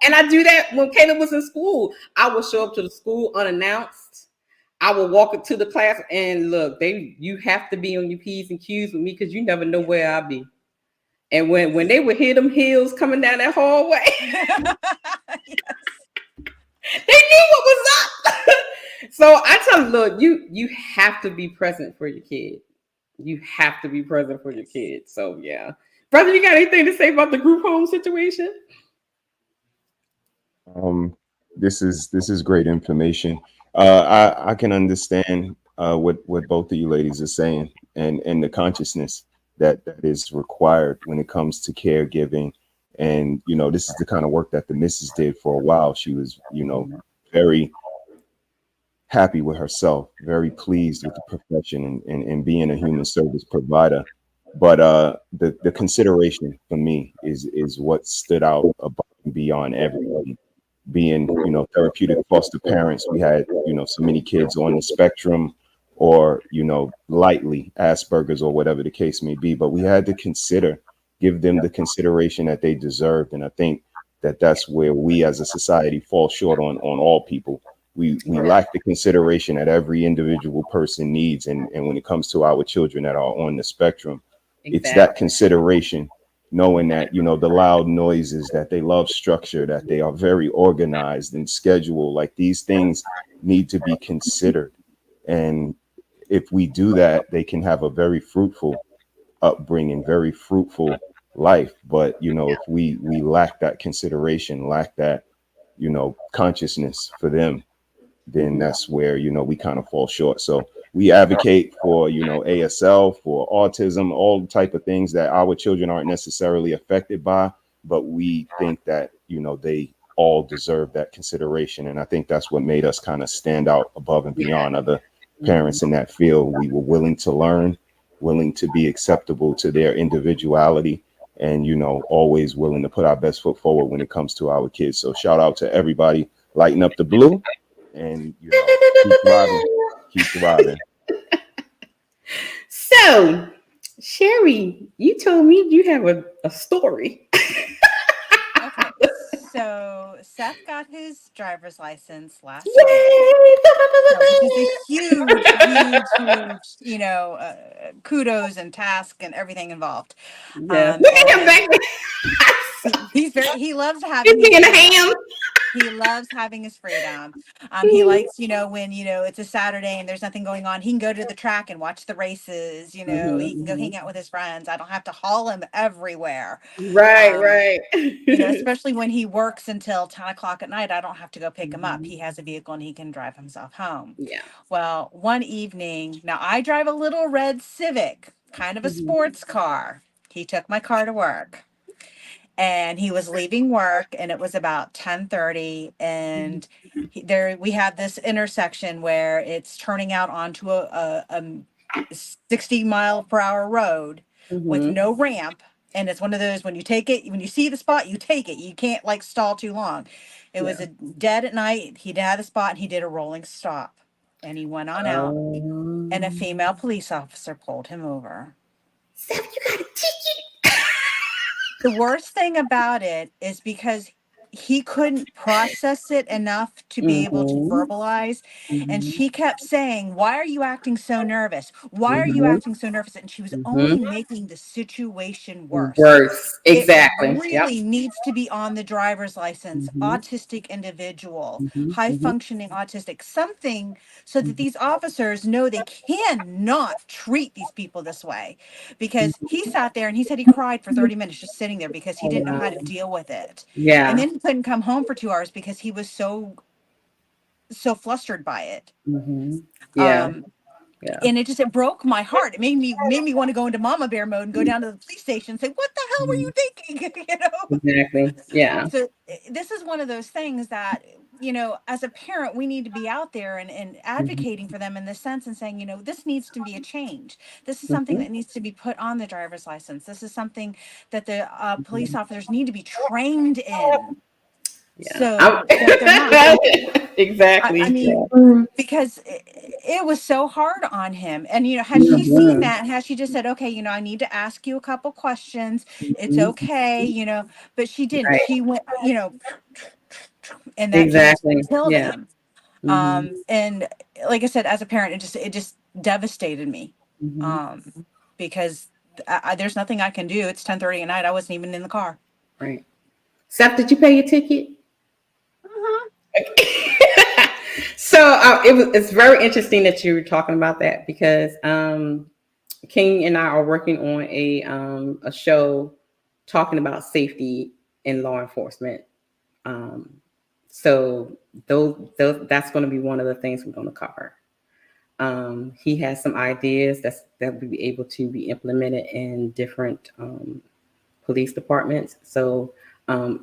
and I do that when Caleb was in school. I will show up to the school unannounced. I will walk up to the class and look, you have to be on your P's and Q's with me because you never know where I'll be. And when they would hear them heels coming down that hallway, they knew what was up. So I tell them, look, you have to be present for your kid. You have to be present for your kids. So yeah. Brother, you got anything to say about the group home situation? This is great information. I can understand what both of you ladies are saying and the consciousness that is required when it comes to caregiving. And this is the kind of work that the missus did for a while. She was very happy with herself, very pleased with the profession and being a human service provider. But the consideration for me is what stood out above and beyond everybody. Being therapeutic foster parents, we had so many kids on the spectrum or lightly Asperger's or whatever the case may be, but we had to give them the consideration that they deserved. And I think that's where we as a society fall short on all people. We lack the consideration that every individual person needs. And when it comes to our children that are on the spectrum, it's that consideration, knowing that, you know, the loud noises, that they love structure, that they are very organized and scheduled. Like, these things need to be considered. And if we do that, they can have a very fruitful upbringing, very fruitful life. But, you know, if we lack that consideration, lack that, you know, consciousness for them, then that's where, you know, we kind of fall short. So we advocate for, you know, ASL, for autism, all type of things that our children aren't necessarily affected by, but we think that, you know, they all deserve that consideration. And I think that's what made us kind of stand out above and beyond other parents in that field. We were willing to learn, willing to be acceptable to their individuality, and, you know, always willing to put our best foot forward when it comes to our kids. So shout out to everybody lighting up the blue, and, you know, keep thriving. So, Sherri, you told me you have a story. Okay, so Seth got his driver's license last Yay! week, which is a huge, you know, kudos and task and everything involved. Yeah. Look at him back there. He loves He's having his being a freedom. ham. He loves having his freedom. He likes, you know, when, you know, it's a Saturday and there's nothing going on, he can go to the track and watch the races. You know, he can go hang out with his friends. I don't have to haul him everywhere. Right. You know, especially when he works until 10 o'clock at night, I don't have to go pick him up. He has a vehicle and he can drive himself home. Yeah. Well, one evening, now I drive a little red Civic, kind of a sports car. He took my car to work. And he was leaving work, and it was about 10:30, and we have this intersection where it's turning out onto a 60-mile-per-hour road with no ramp. And it's one of those, when you see the spot, you take it. You can't like stall too long. It was a dead at night. He had the spot and he did a rolling stop, and he went on out, and a female police officer pulled him over. Seth, you got a ticket. The worst thing about it is because he couldn't process it enough to be able to verbalize. And she kept saying, "Why are you acting so nervous? Why are you acting so nervous?" And she was only making the situation worse. Exactly. It really needs to be on the driver's license, autistic individual, high functioning autistic, something so that these officers know they cannot treat these people this way. Because he sat there and he said he cried for 30 minutes just sitting there because he didn't know how to deal with it. Yeah. And then he couldn't come home for 2 hours because he was so flustered by it. Yeah. And it broke my heart. It made me want to go into mama bear mode and go down to the police station and say, "What the hell were you thinking?" You know? Exactly. Yeah. So this is one of those things that, you know, as a parent, we need to be out there and advocating for them in this sense and saying, you know, this needs to be a change. This is something that needs to be put on the driver's license. This is something that the police officers need to be trained in. Yeah. So that they're not. Exactly. I mean, because it was so hard on him. And, you know, had she seen that, had she just said, "Okay, you know, I need to ask you a couple questions. It's okay," you know, but she didn't. Right. She went, you know, and that just killed him. And like I said, as a parent, it just devastated me. Because there's nothing I can do. It's 10:30 at night. I wasn't even in the car. Right. Seth, did you pay your ticket? So it's very interesting that you were talking about that, because King and I are working on a show talking about safety in law enforcement. So that's going to be one of the things we're going to cover. He has some ideas that will be able to be implemented in different police departments. So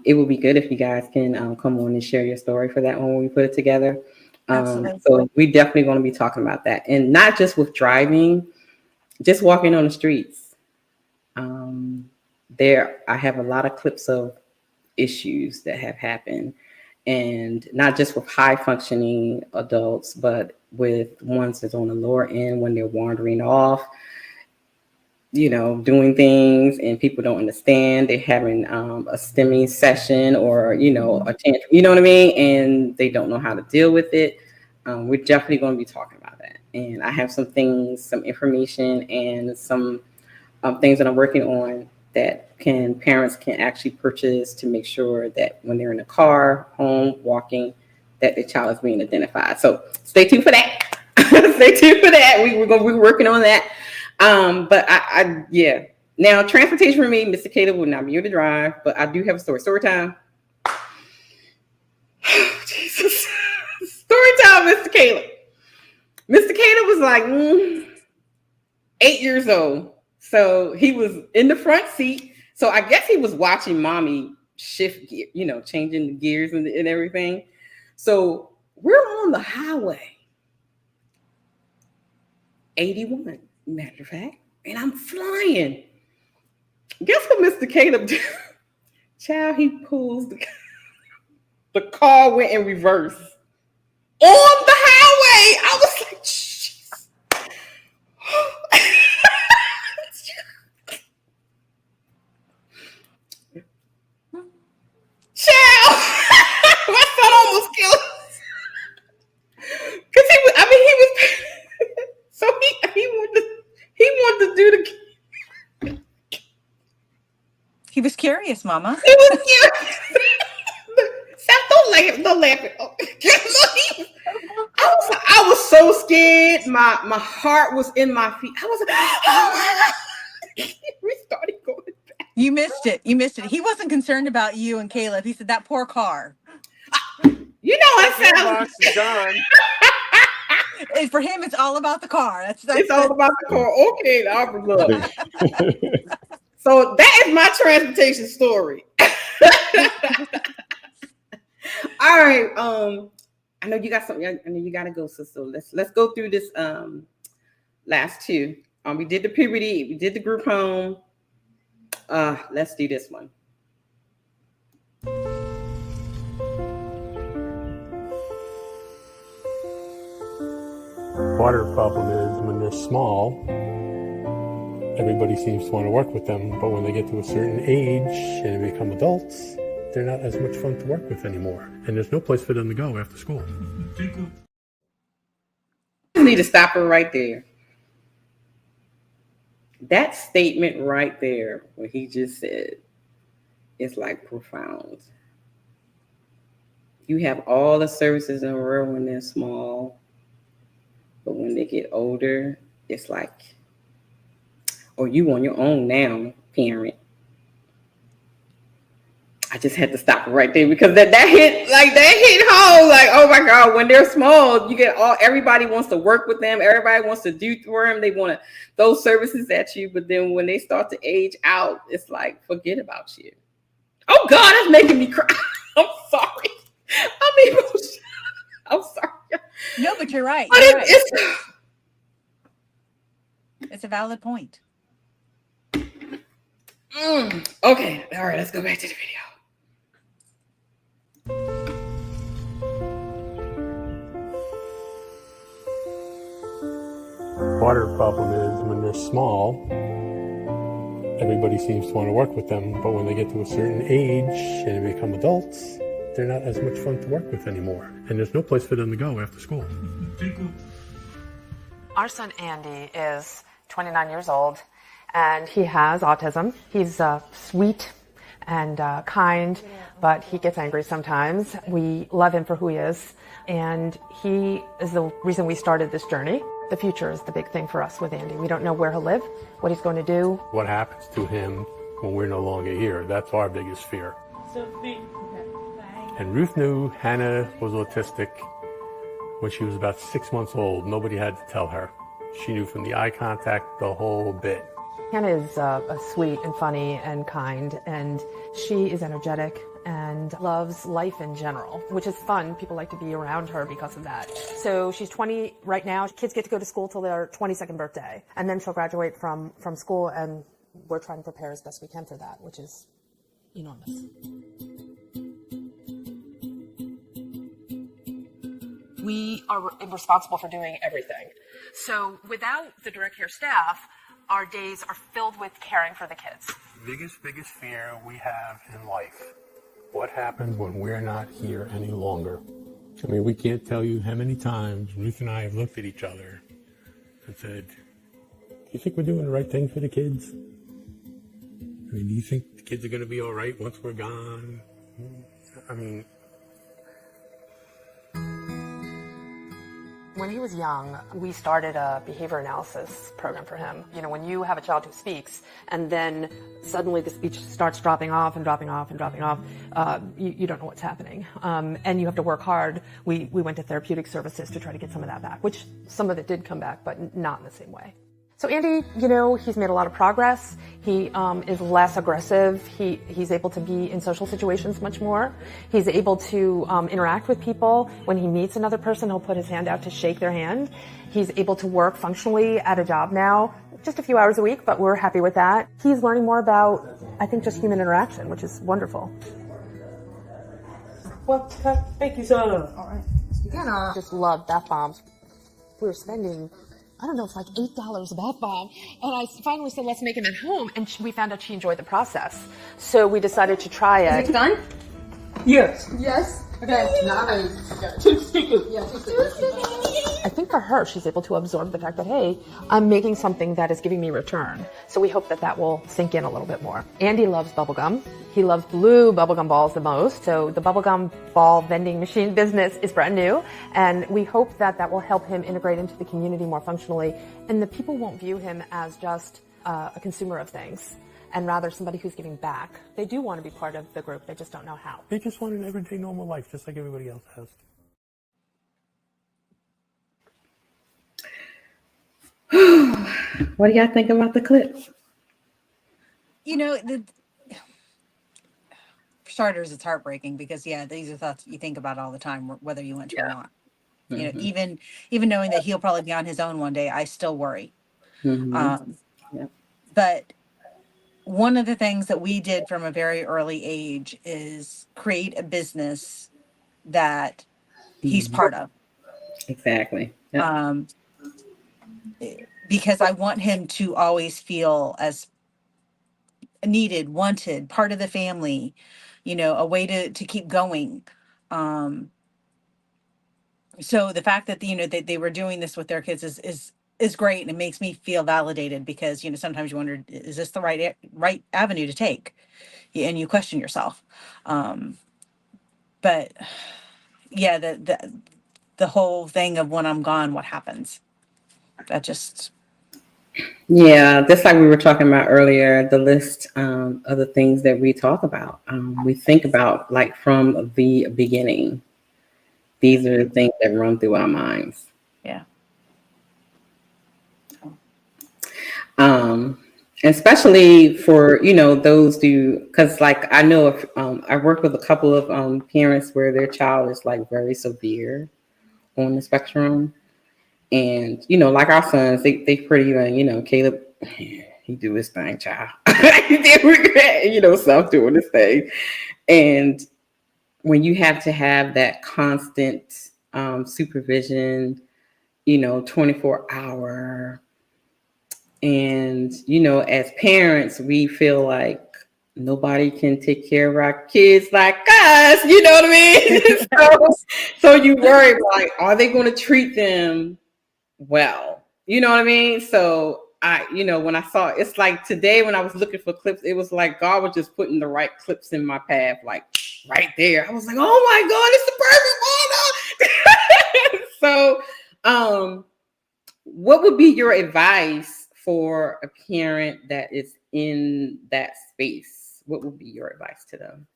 it would be good if you guys can come on and share your story for that one when we put it together. So we definitely going to be talking about that, and not just with driving, just walking on the streets. I have a lot of clips of issues that have happened, and not just with high functioning adults, but with ones that's on the lower end when they're wandering off. doing things and people don't understand. They're having a STEMmy session or, a tantrum, you know what I mean? And they don't know how to deal with it. We're definitely going to be talking about that. And I have some things, some information and some things that I'm working on that parents can actually purchase to make sure that when they're in the car, home, walking, that the child is being identified. So stay tuned for that. Stay tuned for that. We're going to be working on that. But yeah. Now, transportation for me, Mr. Caleb will not be able to drive, but I do have a story. Story time. Jesus. Story time, Mr. Caleb. Mr. Caleb was like 8 years old. So he was in the front seat. So I guess he was watching mommy shift gear, changing the gears and everything. So we're on the highway. 81, matter of fact. And I'm flying. Guess what Mr. Caleb did? Child, he pulls the car went in reverse. On the highway. I was like, jeez. Child. My son almost killed us. Because he was so he wanted to do the. He was curious, Mama. He was curious. Stop! Don't laugh. I was so scared. My heart was in my feet. I was like, oh my God. We started going back. You missed it. He wasn't concerned about you and Caleb. He said that poor car. I sound. And for him, it's all about the car. That's it's all about the car. Okay, look. So that is my transportation story. All right. I know you got something. I know you got to go, sister. Let's go through this last two. We did the puberty. We did the group home. Let's do this one. Water problem is when they're small, everybody seems to want to work with them, but when they get to a certain age and they become adults, they're not as much fun to work with anymore. And there's no place for them to go after school. I need to stop her right there. That statement right there, what he just said, is like profound. You have all the services in the world when they're small, but when they get older, it's like, or you on your own now, parent. I just had to stop right there because that hit home. Like, oh my God, when they're small, you get everybody wants to work with them. Everybody wants to do for them. They want those services at you. But then when they start to age out, it's like, forget about you. Oh God, that's making me cry. I'm sorry. I'm sorry. No, but you're right. But it's a valid point. Okay. All right. Let's go back to the video. Water problem is when they're small, everybody seems to want to work with them, but when they get to a certain age and they become adults, they're not as much fun to work with anymore. And there's no place for them to go after school. Our son Andy is 29 years old and he has autism. He's sweet and kind, but he gets angry sometimes. We love him for who he is, and he is the reason we started this journey. The future is the big thing for us with Andy. We don't know where he'll live, what he's going to do. What happens to him when we're no longer here? That's our biggest fear. And Ruth knew Hannah was autistic when she was about 6 months old. Nobody had to tell her. She knew from the eye contact, the whole bit. Hannah is sweet and funny and kind, and she is energetic and loves life in general, which is fun. People like to be around her because of that. So she's 20 right now. Kids get to go to school till their 22nd birthday, and then she'll graduate from school, and we're trying to prepare as best we can for that, which is enormous. We are responsible for doing everything. So without the direct care staff, our days are filled with caring for the kids. Biggest fear we have in life. What happens when we're not here any longer? I mean, we can't tell you how many times Ruth and I have looked at each other and said, do you think we're doing the right thing for the kids? I mean, do you think the kids are going to be all right once we're gone? I mean, When he was young, we started a behavior analysis program for him. You know, when you have a child who speaks and then suddenly the speech starts dropping off and dropping off and dropping off, you don't know what's happening. And you have to work hard. We went to therapeutic services to try to get some of that back, which some of it did come back, but not in the same way. So Andy, you know, he's made a lot of progress. He is less aggressive. He's able to be in social situations much more. He's able to interact with people. When he meets another person, he'll put his hand out to shake their hand. He's able to work functionally at a job now, just a few hours a week, but we're happy with that. He's learning more about, I think, just human interaction, which is wonderful. Well, thank you, sir. All right. I just love bath bombs. We were spending, I don't know, it's like $8 a bath bomb. And I finally said, let's make them at home. And we found out she enjoyed the process. So we decided to try it. Is it done? Yes. Yes? Okay. Nice. 2 stickers. Yeah, 2 stickers. I think for her, she's able to absorb the fact that, hey, I'm making something that is giving me return. So we hope that that will sink in a little bit more. Andy loves bubblegum. He loves blue bubblegum balls the most. So the bubblegum ball vending machine business is brand new. And we hope that that will help him integrate into the community more functionally. And the people won't view him as just a consumer of things, and rather somebody who's giving back. They do want to be part of the group. They just don't know how. they just want an everyday normal life, just like everybody else has. What do y'all think about the clip? You know, for starters, it's heartbreaking because, yeah, these are thoughts you think about all the time, whether you want to or not. You know, even knowing that he'll probably be on his own one day, I still worry. But one of the things that we did from a very early age is create a business that he's part of. Exactly. Yep. Because I want him to always feel as needed, wanted, part of the family, you know, a way to keep going. So the fact that, you know, they were doing this with their kids is great. And it makes me feel validated because, you know, sometimes you wonder, is this the right avenue to take? And you question yourself. But yeah, the whole thing of when I'm gone, what happens? That just... Yeah, just like we were talking about earlier, the list of the things that we talk about, we think about like from the beginning. These are the things that run through our minds. Yeah. Especially for, you know, those because like I know if I worked with a couple of parents where their child is like very severe on the spectrum. And, you know, like our sons, they pretty, you know, Caleb, he do his thing, child. He did regret, you know, self doing this thing. And when you have to have that constant supervision, you know, 24-hour, and, you know, as parents, we feel like nobody can take care of our kids like us, you know what I mean? so you worry, like, are they going to treat them well, you know what I mean? So I, you know, when I saw, it's like today when I was looking for clips, it was like God was just putting the right clips in my path, like right there. I was like, oh my God, it's the perfect one. So what would be your advice for a parent that is in that space? What would be your advice to them?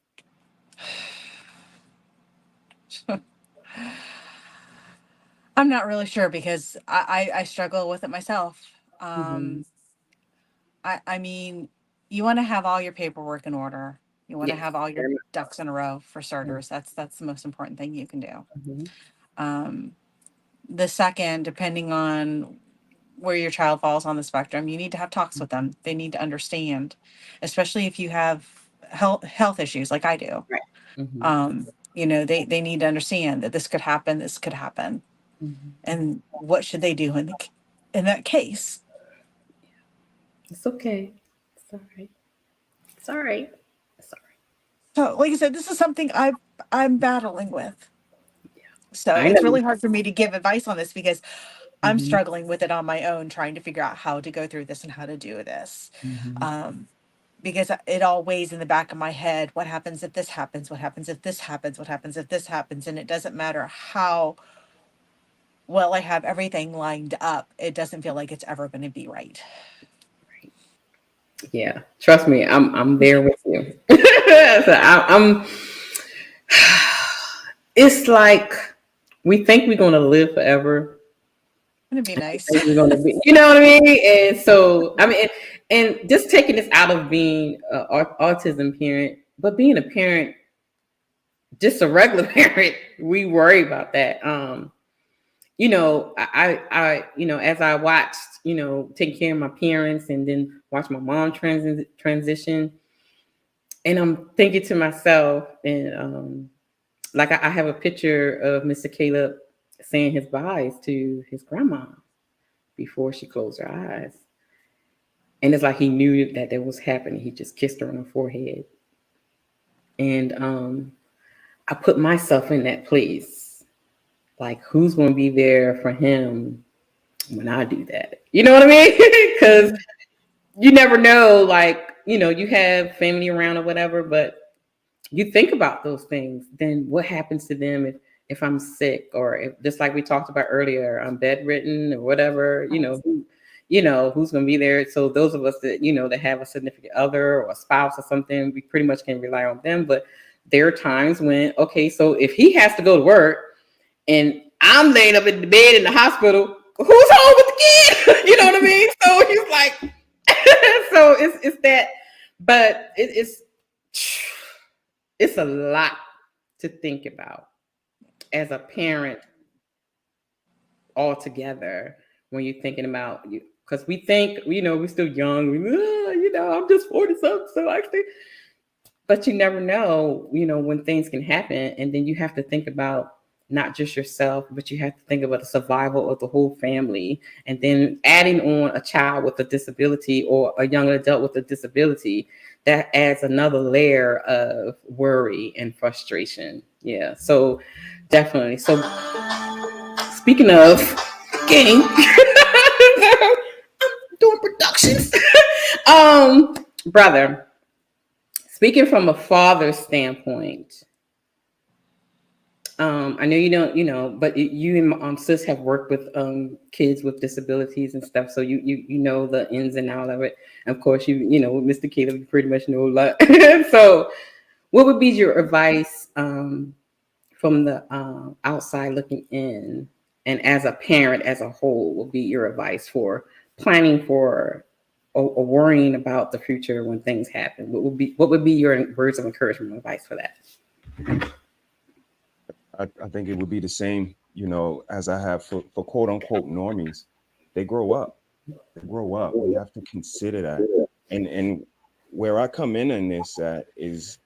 I'm not really sure because I struggle with it myself. I mean, you want to have all your paperwork in order. You want to have all your ducks in a row for starters. That's the most important thing you can do. The second, depending on where your child falls on the spectrum, you need to have talks with them. They need to understand, especially if you have health issues like I do. Right. You know, they need to understand that this could happen. Mm-hmm. And what should they do in that case? It's okay. It's all right. It's all right. It's all So, like I said, this is something I'm battling with. So right. I it's know. really hard for me to give advice on this because I'm Mhm. struggling with it on my own, trying to figure out how to go through this and how to do this. Mhm. Um, because it all weighs in the back of my head. What happens if this happens? What happens if this happens? What happens if this happens? And it doesn't matter how well I have everything lined up. It doesn't feel like it's ever going to be right. Yeah, trust me, I'm there with you. So I'm. It's like we think we're gonna live forever. It's going to be nice. Think we're gonna be, you know what I mean? And so I mean, and just taking this out of being an autism parent, but being a parent, just a regular parent, we worry about that. As I watched, taking care of my parents and then watch my mom transition, and I'm thinking to myself, and like I have a picture of Mr. Caleb saying his byes to his grandma before she closed her eyes, and it's like he knew that was happening. He just kissed her on her forehead, and I put myself in that place, like who's going to be there for him when I do that? You know what I mean? Because you never know, like, you have family around or whatever, but you think about those things. Then what happens to them if I'm sick, or if, just like we talked about earlier, I'm bedridden or whatever, who's going to be there? So those of us that, that have a significant other or a spouse or something, we pretty much can rely on them. But there are times when, okay, so if he has to go to work and I'm laying up in the bed in the hospital, who's home with the kid? You know what I mean? So he's like, so it's that, but it's a lot to think about as a parent altogether when you're thinking about you, because we think, we're still young, I'm just 40 something, so actually, but you never know, when things can happen, and then you have to think about not just yourself, but you have to think about the survival of the whole family. And then adding on a child with a disability or a young adult with a disability, that adds another layer of worry and frustration. Yeah. So definitely. So speaking of game, doing productions. Brother, speaking from a father's standpoint, I know you don't, but you and sis have worked with kids with disabilities and stuff, so you know the ins and outs of it. And of course, with Mr. Caleb, you pretty much know a lot. So, what would be your advice from the outside looking in, and as a parent as a whole, would be your advice for planning for or worrying about the future when things happen? What would be your words of encouragement and advice for that? I think it would be the same, as I have for quote unquote normies. They grow up. They grow up. We have to consider that. And where I come in this is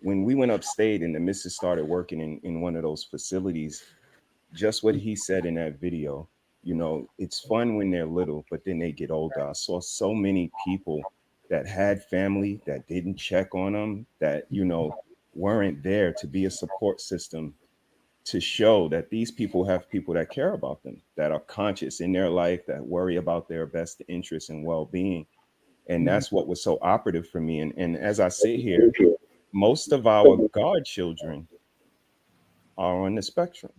when we went upstate and the missus started working in one of those facilities, just what he said in that video, it's fun when they're little, but then they get older. I saw so many people that had family that didn't check on them, that, weren't there to be a support system to show that these people have people that care about them, that are conscious in their life, that worry about their best interests and well-being. And that's what was so operative for me. And as I sit here, most of our godchildren are on the spectrum.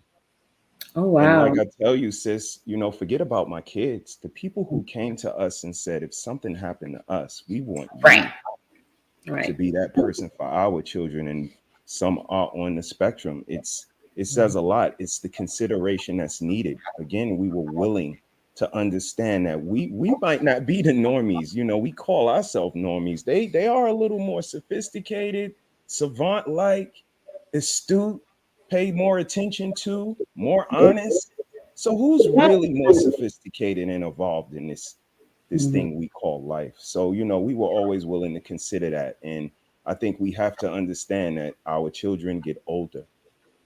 Oh And wow! like I tell you, sis, forget about my kids. The people who came to us and said, if something happened to us, we want Right. you to Right. be that person for our children. And some are on the spectrum. It says a lot. It's the consideration that's needed. Again, we were willing to understand that we might not be the normies. We call ourselves normies. They are a little more sophisticated, savant-like, astute, pay more attention to, more honest. So who's really more sophisticated and evolved in this Mhm. thing we call life? So, we were always willing to consider that. And I think we have to understand that our children get older,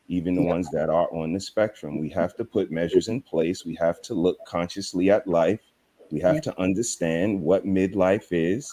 even the ones that are on the spectrum. We have to put measures in place. We have to look consciously at life. We have to understand what midlife is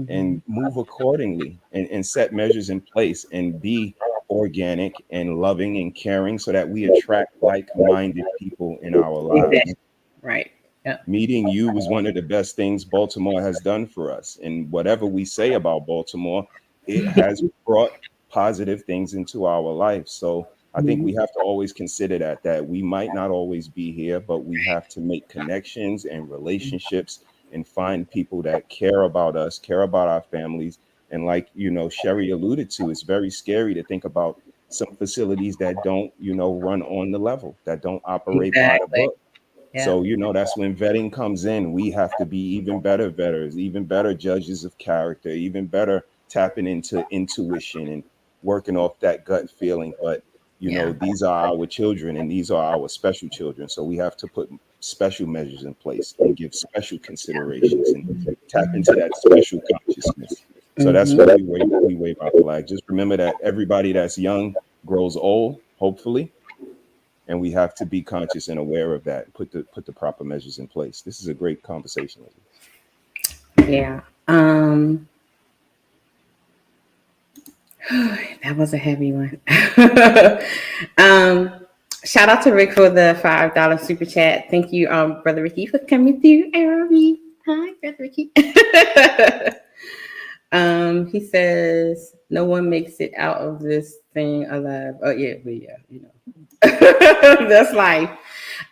and move accordingly and set measures in place and be organic and loving and caring so that we attract like-minded people in our lives. Right. Yeah. Meeting you was one of the best things Baltimore has done for us. And whatever we say about Baltimore, it has brought positive things into our life. So I think we have to always consider that we might not always be here, but we have to make connections and relationships and find people that care about us, care about our families. And like, Sherri alluded to, it's very scary to think about some facilities that don't, run on the level, that don't operate by the book. Yeah. So, that's when vetting comes in. We have to be even better vetters, even better judges of character, even better tapping into intuition and working off that gut feeling. But, these are our children and these are our special children. So we have to put special measures in place and give special considerations and tap into that special consciousness. So that's what we wave our flag. Just remember that everybody that's young grows old, hopefully. And we have to be conscious and aware of that, put the proper measures in place. This is a great conversation. Yeah. That was a heavy one. Shout out to Rick for the $5 super chat. Thank you, Brother Ricky, for coming through. Hi, Brother Ricky. He says no one makes it out of this thing alive. Oh yeah, but yeah, that's life.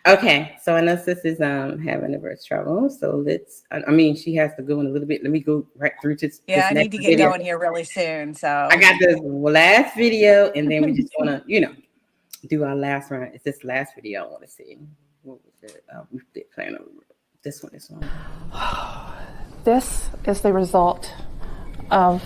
Okay, so I know sis is having a birth trouble. So let's. I mean, she has to go in a little bit. Let me go right through to. Yeah, I need to get going here really soon. So I got this last video, and then we just want to, do our last round. It's this last video I want to see. What was it? We did plan on this one. This one. This is the result of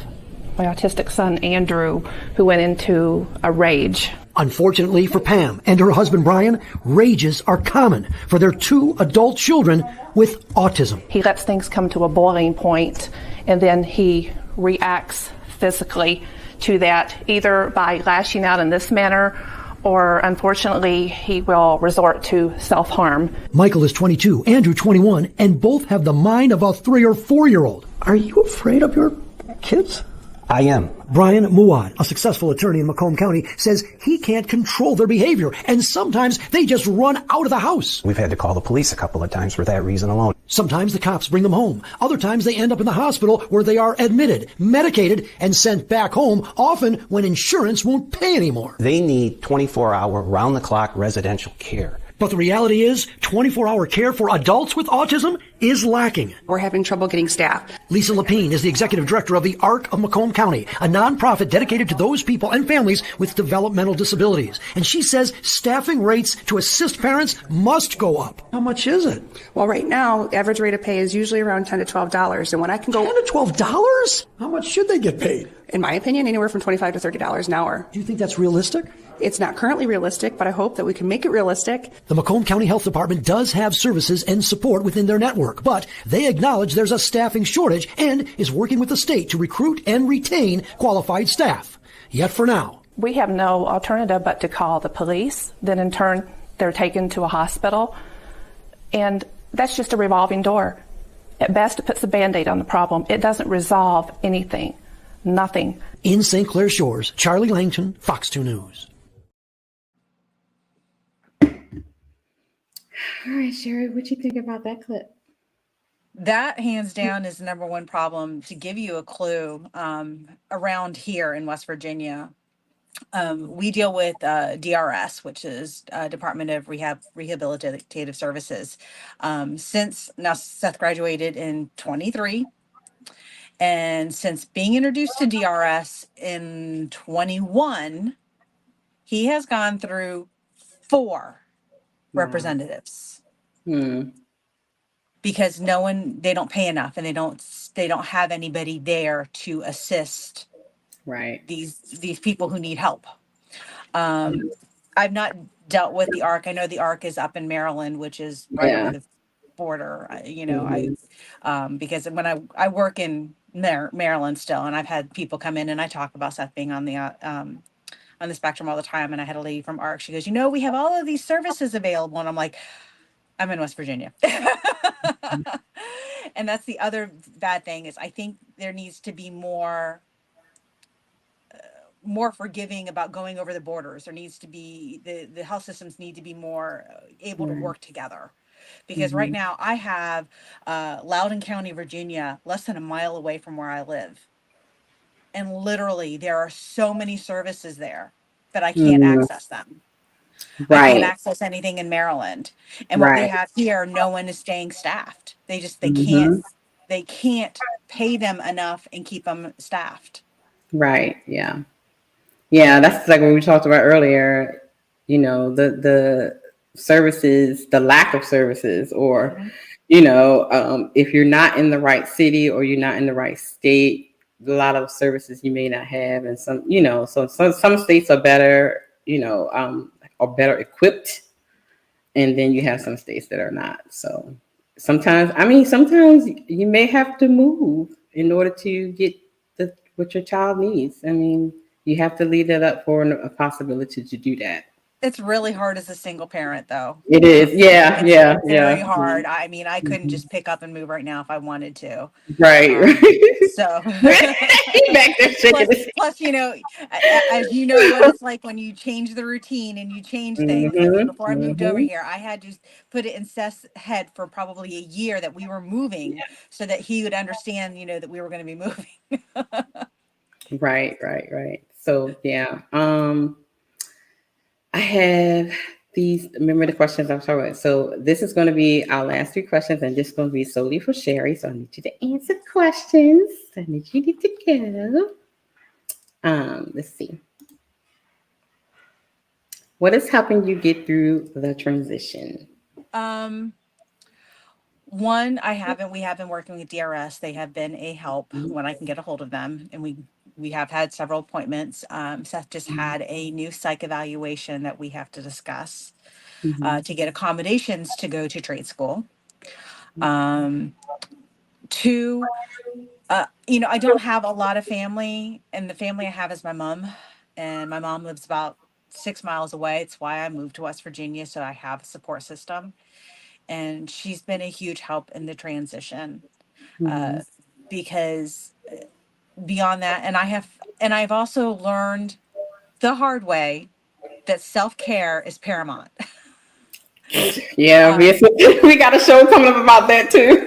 my autistic son, Andrew, who went into a rage. Unfortunately for Pam and her husband, Brian, rages are common for their 2 adult children with autism. He lets things come to a boiling point, and then he reacts physically to that, either by lashing out in this manner, or unfortunately, he will resort to self-harm. Michael is 22, Andrew 21, and both have the mind of a 3 or 4-year-old. Are you afraid of your kids? I am. Brian Muad, a successful attorney in Macomb County, says he can't control their behavior, and sometimes they just run out of the house. We've had to call the police a couple of times for that reason alone. Sometimes the cops bring them home. Other times they end up in the hospital where they are admitted, medicated, and sent back home, often when insurance won't pay anymore. They need 24-hour, round-the-clock residential care. But the reality is, 24-hour care for adults with autism is lacking. We're having trouble getting staff. Lisa Lapine is the executive director of the ARC of Macomb County, a nonprofit dedicated to those people and families with developmental disabilities. And she says staffing rates to assist parents must go up. How much is it? Well, right now, average rate of pay is usually around $10 to $12. And when I can go... $10 to $12? How much should they get paid? In my opinion, anywhere from $25 to $30 an hour. Do you think that's realistic? It's not currently realistic, but I hope that we can make it realistic. The Macomb County Health Department does have services and support within their network, but they acknowledge there's a staffing shortage and is working with the state to recruit and retain qualified staff. Yet for now, We have no alternative but to call the police. Then in turn, they're taken to a hospital. And that's just a revolving door. At best, it puts a Band-Aid on the problem. It doesn't resolve anything. Nothing. In St. Clair Shores, Charlie Langton, Fox 2 News. All right, Sherri, what you think about that clip? That hands down is the number one problem. To give you a clue, around here in West Virginia, we deal with DRS, which is Department of Rehabilitative Services. Since now Seth graduated in 23, and since being introduced to DRS in 21, he has gone through 4 representatives. Because they don't pay enough, and they don't have anybody there to assist these people who need help. I've not dealt with the ARC. I know the ARC is up in Maryland, which is right over the border. Because when I work in Maryland still, and I've had people come in and I talk about Seth being on the spectrum all the time. And I had a lady from ARC. She goes, we have all of these services available, and I'm like, I'm in West Virginia. And that's the other bad thing is I think there needs to be more forgiving about going over the borders. There needs to be the health systems need to be more able to work together. Because right now I have Loudoun County, Virginia, less than a mile away from where I live. And literally there are so many services there that I can't access them. I can't Right. access anything in Maryland. And what we Right. have here, no one is staying staffed. Mm-hmm. They can't pay them enough and keep them staffed. Right. Yeah. Yeah. That's like what we talked about earlier. You know, the services, the lack of services, or, if you're not in the right city or you're not in the right state, a lot of services you may not have. And some states are better, are better equipped. And then you have some states that are not. So sometimes you may have to move in order to get what your child needs. I mean, you have to leave that up for a possibility to do that. It's really hard as a single parent, though. It is. Yeah. It's Yeah. very Yeah. hard. I mean, I couldn't just pick up and move right now if I wanted to. Right. So, Back there shaking his plus, as you know what it's like when you change the routine and you change things. I mean, before I moved over here, I had to put it in Seth's head for probably a year that we were moving so that he would understand, that we were going to be moving. Right. So, yeah. I have remember the questions I'm talking about. So this is going to be our last 3 questions, and this is going to be solely for Sherri. So I need you to answer questions. I need you to go. Let's see. What is helping you get through the transition? One, we have been working with DRS. They have been a help when I can get a hold of them. And we have had several appointments. Seth just had a new psych evaluation that we have to discuss to get accommodations to go to trade school. 2, I don't have a lot of family, and the family I have is my mom, and my mom lives about 6 miles away. It's why I moved to West Virginia, so I have a support system. And she's been a huge help in the transition because beyond that, and I've also learned the hard way that self-care is paramount. Yeah, we got a show coming up about that too.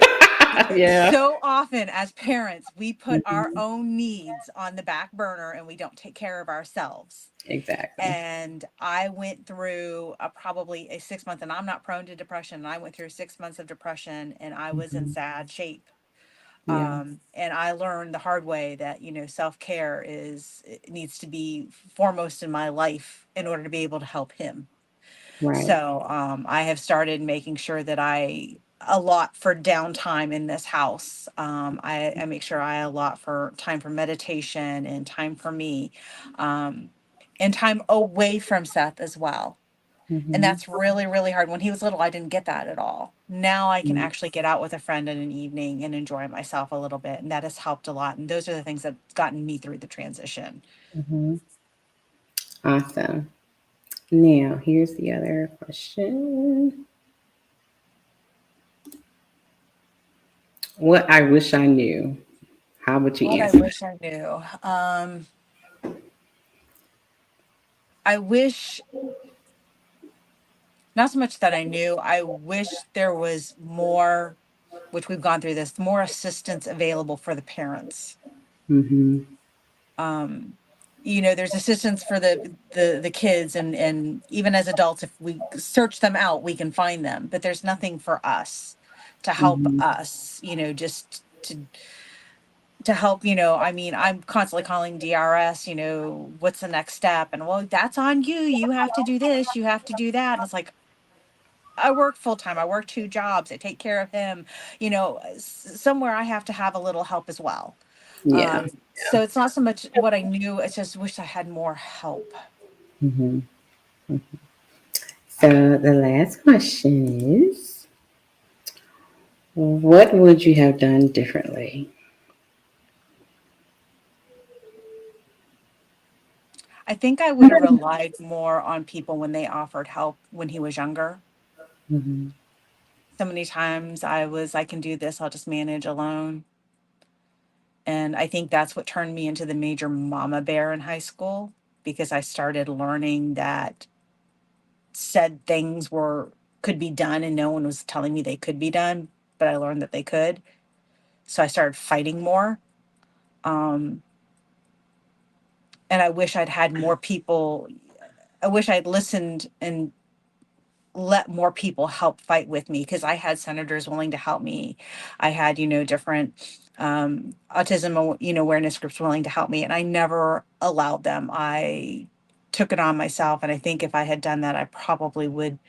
Yeah. So often as parents, we put our own needs on the back burner and we don't take care of ourselves. Exactly. And I went through probably a 6 month, and I'm not prone to depression. I went through 6 months of depression, and I was in sad shape. Yeah. And I learned the hard way that, self-care needs to be foremost in my life in order to be able to help him. Right. So I have started making sure that I allot for downtime in this house. I make sure I allot for time for meditation and time for me, and time away from Seth as well. And that's really, really hard. When he was little, I didn't get that at all. Now I can actually get out with a friend in an evening and enjoy myself a little bit. And that has helped a lot. And those are the things that have gotten me through the transition. Awesome. Now, here's the other question. What I wish I knew. How would you answer? I wish I knew. I wish, not so much that I knew, I wish there was more, which we've gone through this, more assistance available for the parents. There's assistance for the kids, and even as adults, if we search them out, we can find them, but there's nothing for us to help us, just to help, I'm constantly calling DRS, what's the next step? And well, that's on you. You have to do this, you have to do that. And it's like, I work full time. I work 2 jobs. I take care of him, somewhere I have to have a little help as well. Yeah. So it's not so much what I knew. It's just wish I had more help. So the last question is, what would you have done differently? I think I would have relied more on people when they offered help when he was younger. So many times I can do this, I'll just manage alone. And I think that's what turned me into the major mama bear in high school, because I started learning that said things could be done and no one was telling me they could be done, but I learned that they could. So I started fighting more. And I wish I'd had more people. I wish I'd listened and let more people help fight with me, because I had senators willing to help me. I had, different autism, awareness groups willing to help me, and I never allowed them. I took it on myself, and I think if I had done that, I probably would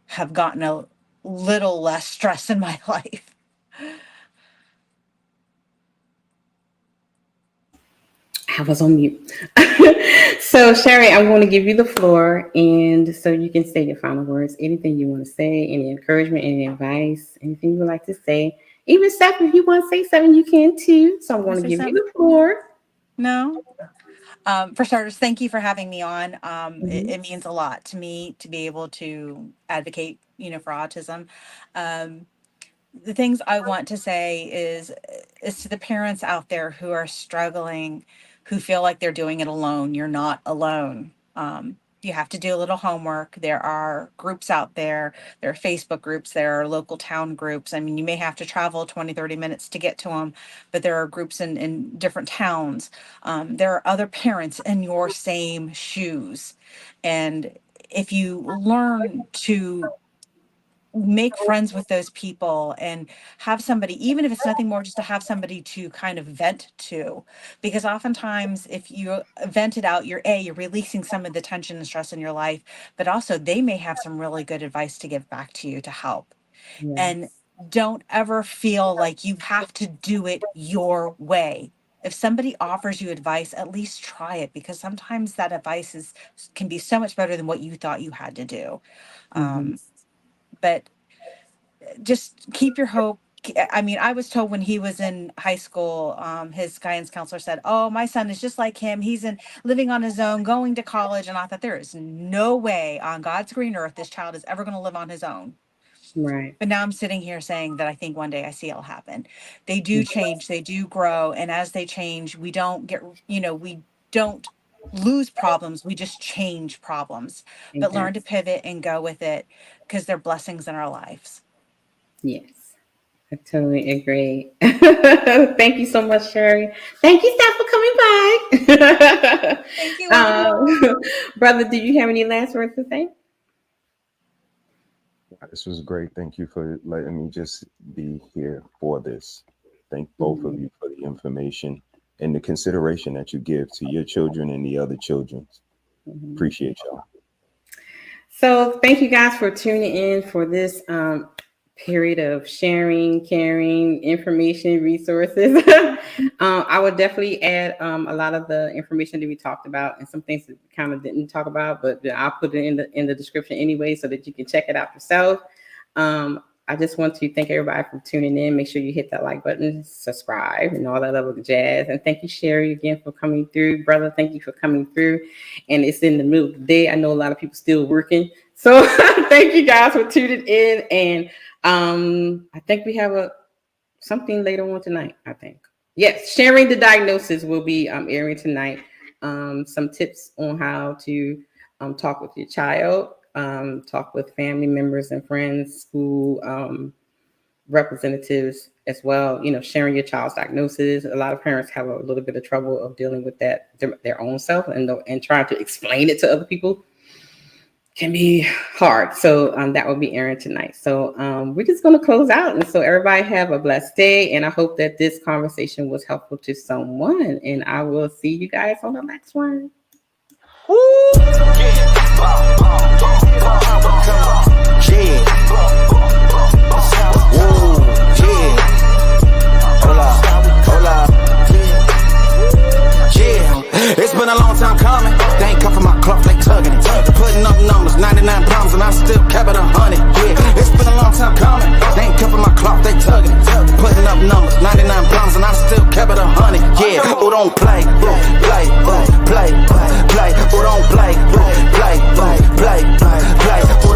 have gotten a little less stress in my life. I was on mute. So, Sherri, I'm going to give you the floor, and so you can say your final words. Anything you want to say, any encouragement, any advice, anything you would like to say. Even Steph, if you want to say something, you can too. So I'm going to give you the floor. No. For starters, thank you for having me on. It means a lot to me to be able to advocate, for autism. The things I want to say is to the parents out there who are struggling, who feel like they're doing it alone. You're not alone. You have to do a little homework. There are groups out there. There are Facebook groups. There are local town groups. I mean, you may have to travel 20, 30 minutes to get to them, but there are groups in different towns. There are other parents in your same shoes. And if you learn to make friends with those people and have somebody, even if it's nothing more, just to have somebody to kind of vent to, because oftentimes if you vent it out, you're releasing some of the tension and stress in your life, but also they may have some really good advice to give back to you to help. Yes. And don't ever feel like you have to do it your way. If somebody offers you advice, at least try it, because sometimes that advice can be so much better than what you thought you had to do. But just keep your hope. I mean, I was told when he was in high school, his guidance counselor said, "Oh, my son is just like him. He's living on his own, going to college." And I thought, there is no way on God's green earth this child is ever going to live on his own. Right. But now I'm sitting here saying that I think one day I see it'll happen. They do change, they do grow. And as they change, we don't lose problems, we just change problems. Okay. But learn to pivot and go with it, because they're blessings in our lives. Yes, I totally agree. Thank you so much, Sherri. Thank you, Steph, for coming by. Thank you. Brother, do you have any last words to say? This was great. Thank you for letting me just be here for this. Thank both of you for the information and the consideration that you give to your children and the other children. Appreciate y'all. So thank you guys for tuning in for this period of sharing, caring, information, resources. I would definitely add a lot of the information that we talked about and some things that we kind of didn't talk about, but I'll put it in the description anyway so that you can check it out yourself. I just want to thank everybody for tuning in. Make sure you hit that like button, subscribe, and all that other jazz. And thank you, Sherri, again for coming through. Brother, thank you for coming through. And it's in the middle of the day. I know a lot of people still working. So thank you guys for tuning in. And I think we have something later on tonight, I think. Yes, sharing the diagnosis will be airing tonight. Some tips on how to talk with your child. Talk with family members and friends, school representatives as well. Sharing your child's diagnosis. A lot of parents have a little bit of trouble of dealing with that their own self and trying to explain it to other people can be hard. So that will be airing tonight. So we're just going to close out. And so everybody have a blessed day. And I hope that this conversation was helpful to someone. And I will see you guys on the next one. Woo! It's been a long time coming. They ain't cuffing my cloth, they tugging it. Putting up numbers, 99 pounds, and I still kept it 100. Yeah, it's been a long time coming. They ain't cuffing my cloth, they tugging it. Putting up numbers, 99 pounds, and I still kept it 100. Yeah, who don't play, play, play, play, play. Who don't play, play, play, play, play. Who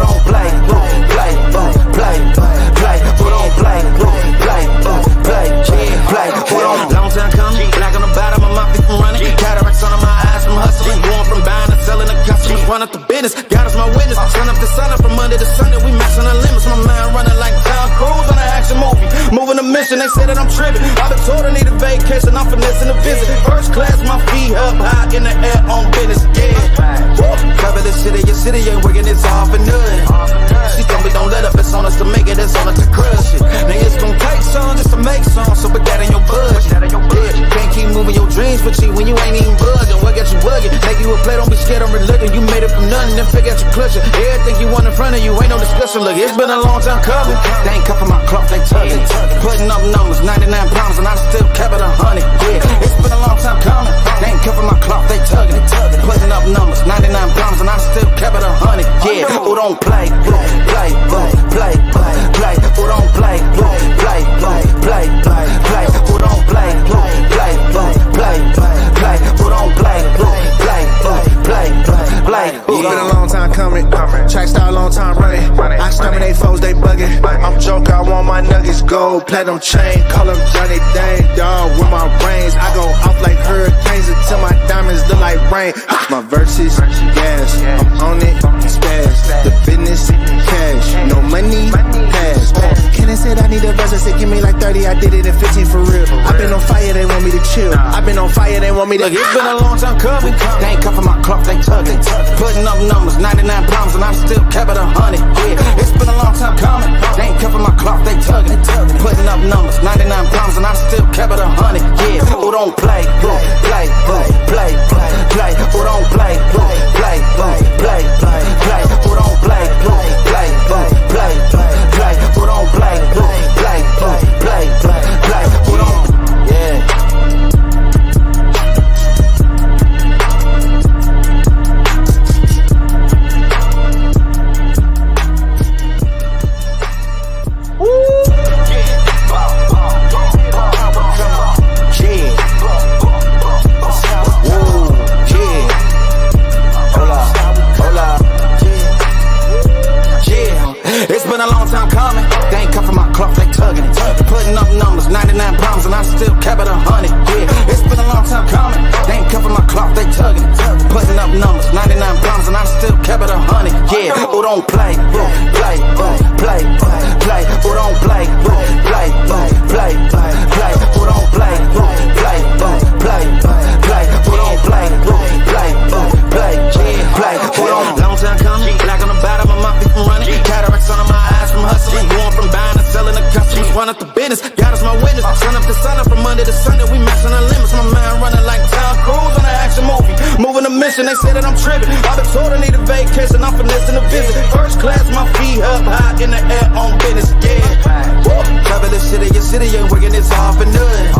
mission, they say that I'm tripping. I've been told I need a vacation, I'm finessing a visit. First class, my feet up high in the air on business, yeah. Cover the city, your city ain't working, it's all for nothing. She told me don't let up, it's on us to make it, it's on us to crush it. Nigga, it's gon' take some just to make some, so put that in your budget. Can't keep moving your dreams for cheap when you ain't even buzzing. What got you bugging? Make you a play, don't be scared, I'm religion. You made it from nothing, then figure out your clutching. Everything you want in front of you, ain't no discussion. Look, it's been a long time coming. They ain't cuffing my cloth, they tugging. Putting up numbers, 99 pounds, and I still kept it 100. Yeah, it's been a long time coming. They ain't cuffing my cloth, they tugging. Putting up numbers, 99 pounds, and I still kept it 100. Yeah, who don't play, play, play, play. Who don't play, play, play, play. Who don't play, play, play. Who don't play, play. It's been a long time coming. Track star, long time running. I exterminate foes, they bugging. I'm joke, I want my nuggets, gold, platinum chain. Call them Johnny Dang, dog, with my brains. I go off like hurricanes until my diamonds look like rain. My verses, gas, I'm on it, spaz. The business, cash, no money, pass. Kenny said I need a verse, I said give me like 30, I did it in 15 for real. I've been on fire, they want me to chill. I've been on fire, they want me to. Look, it's been a long time coming. They ain't cuffing my cloth, they tugging. Putting up numbers, 99 pounds, and I still kept it 100. Yeah, it's been a long time coming. They ain't cuffing my cloth, they tugging. Putting up numbers, 99 pounds, and I still kept it 100. Yeah, who don't play, play, play. Who don't play, play, play. Who don't play, play, play. Who don't play, play, play. Who don't, yeah. It's been a long time coming. They ain't cuffing my cloth, they tugging it. Putting up numbers, 99 pounds, and I still kept it 100. Yeah, it's been a long time coming. They ain't cuffing my cloth, they tugging it. Putting up numbers, 99 pounds, and I still kept it 100. Yeah, who don't play, play, play. Who don't play, play, play. Who don't play, play, play. Who don't play, play. Who don't? Long time coming. Black on the bottom of my feet from running. Cataracts under my eyes from hustling. Going from buying and selling to customers. Run up the business. God is my witness. Sun up to sun up from Monday to Sunday. We matching the limits. My mind running like Tom Cruise on an action movie. Moving a mission. They say that I'm tripping. I've been told I need a vacation. I'm finessing a visit. First class, my feet up high in the air on business. Yeah. Cover the city. Your city ain't working. It's all for nothing.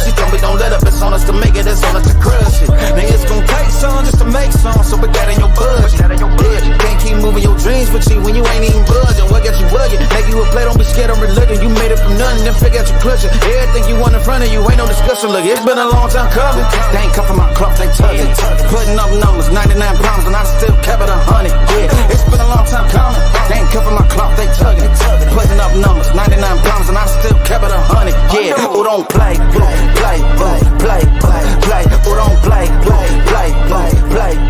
She told me don't let up. It's on us to make it. It's on us to crush it. Nigga, it's gon' take some just to make some. So put that in your budget. Can't keep moving your dreams for cheap when you ain't even budging. What got you bugging? Make you a play, don't be scared, I'm religion. You made it from nothing, then figure out your clutching. Everything you want in front of you, ain't no discussion. Look, it's been a long time coming. They ain't cuffing my cloth, they tugging. Putting up numbers, 99 pounds, and I still kept it 100. Yeah, it's been a long time coming. They ain't cuffing my cloth, they tugging. Putting up numbers, 99 pounds, and I still kept it 100. Yeah, who don't play, play, play. Who don't play, play, play.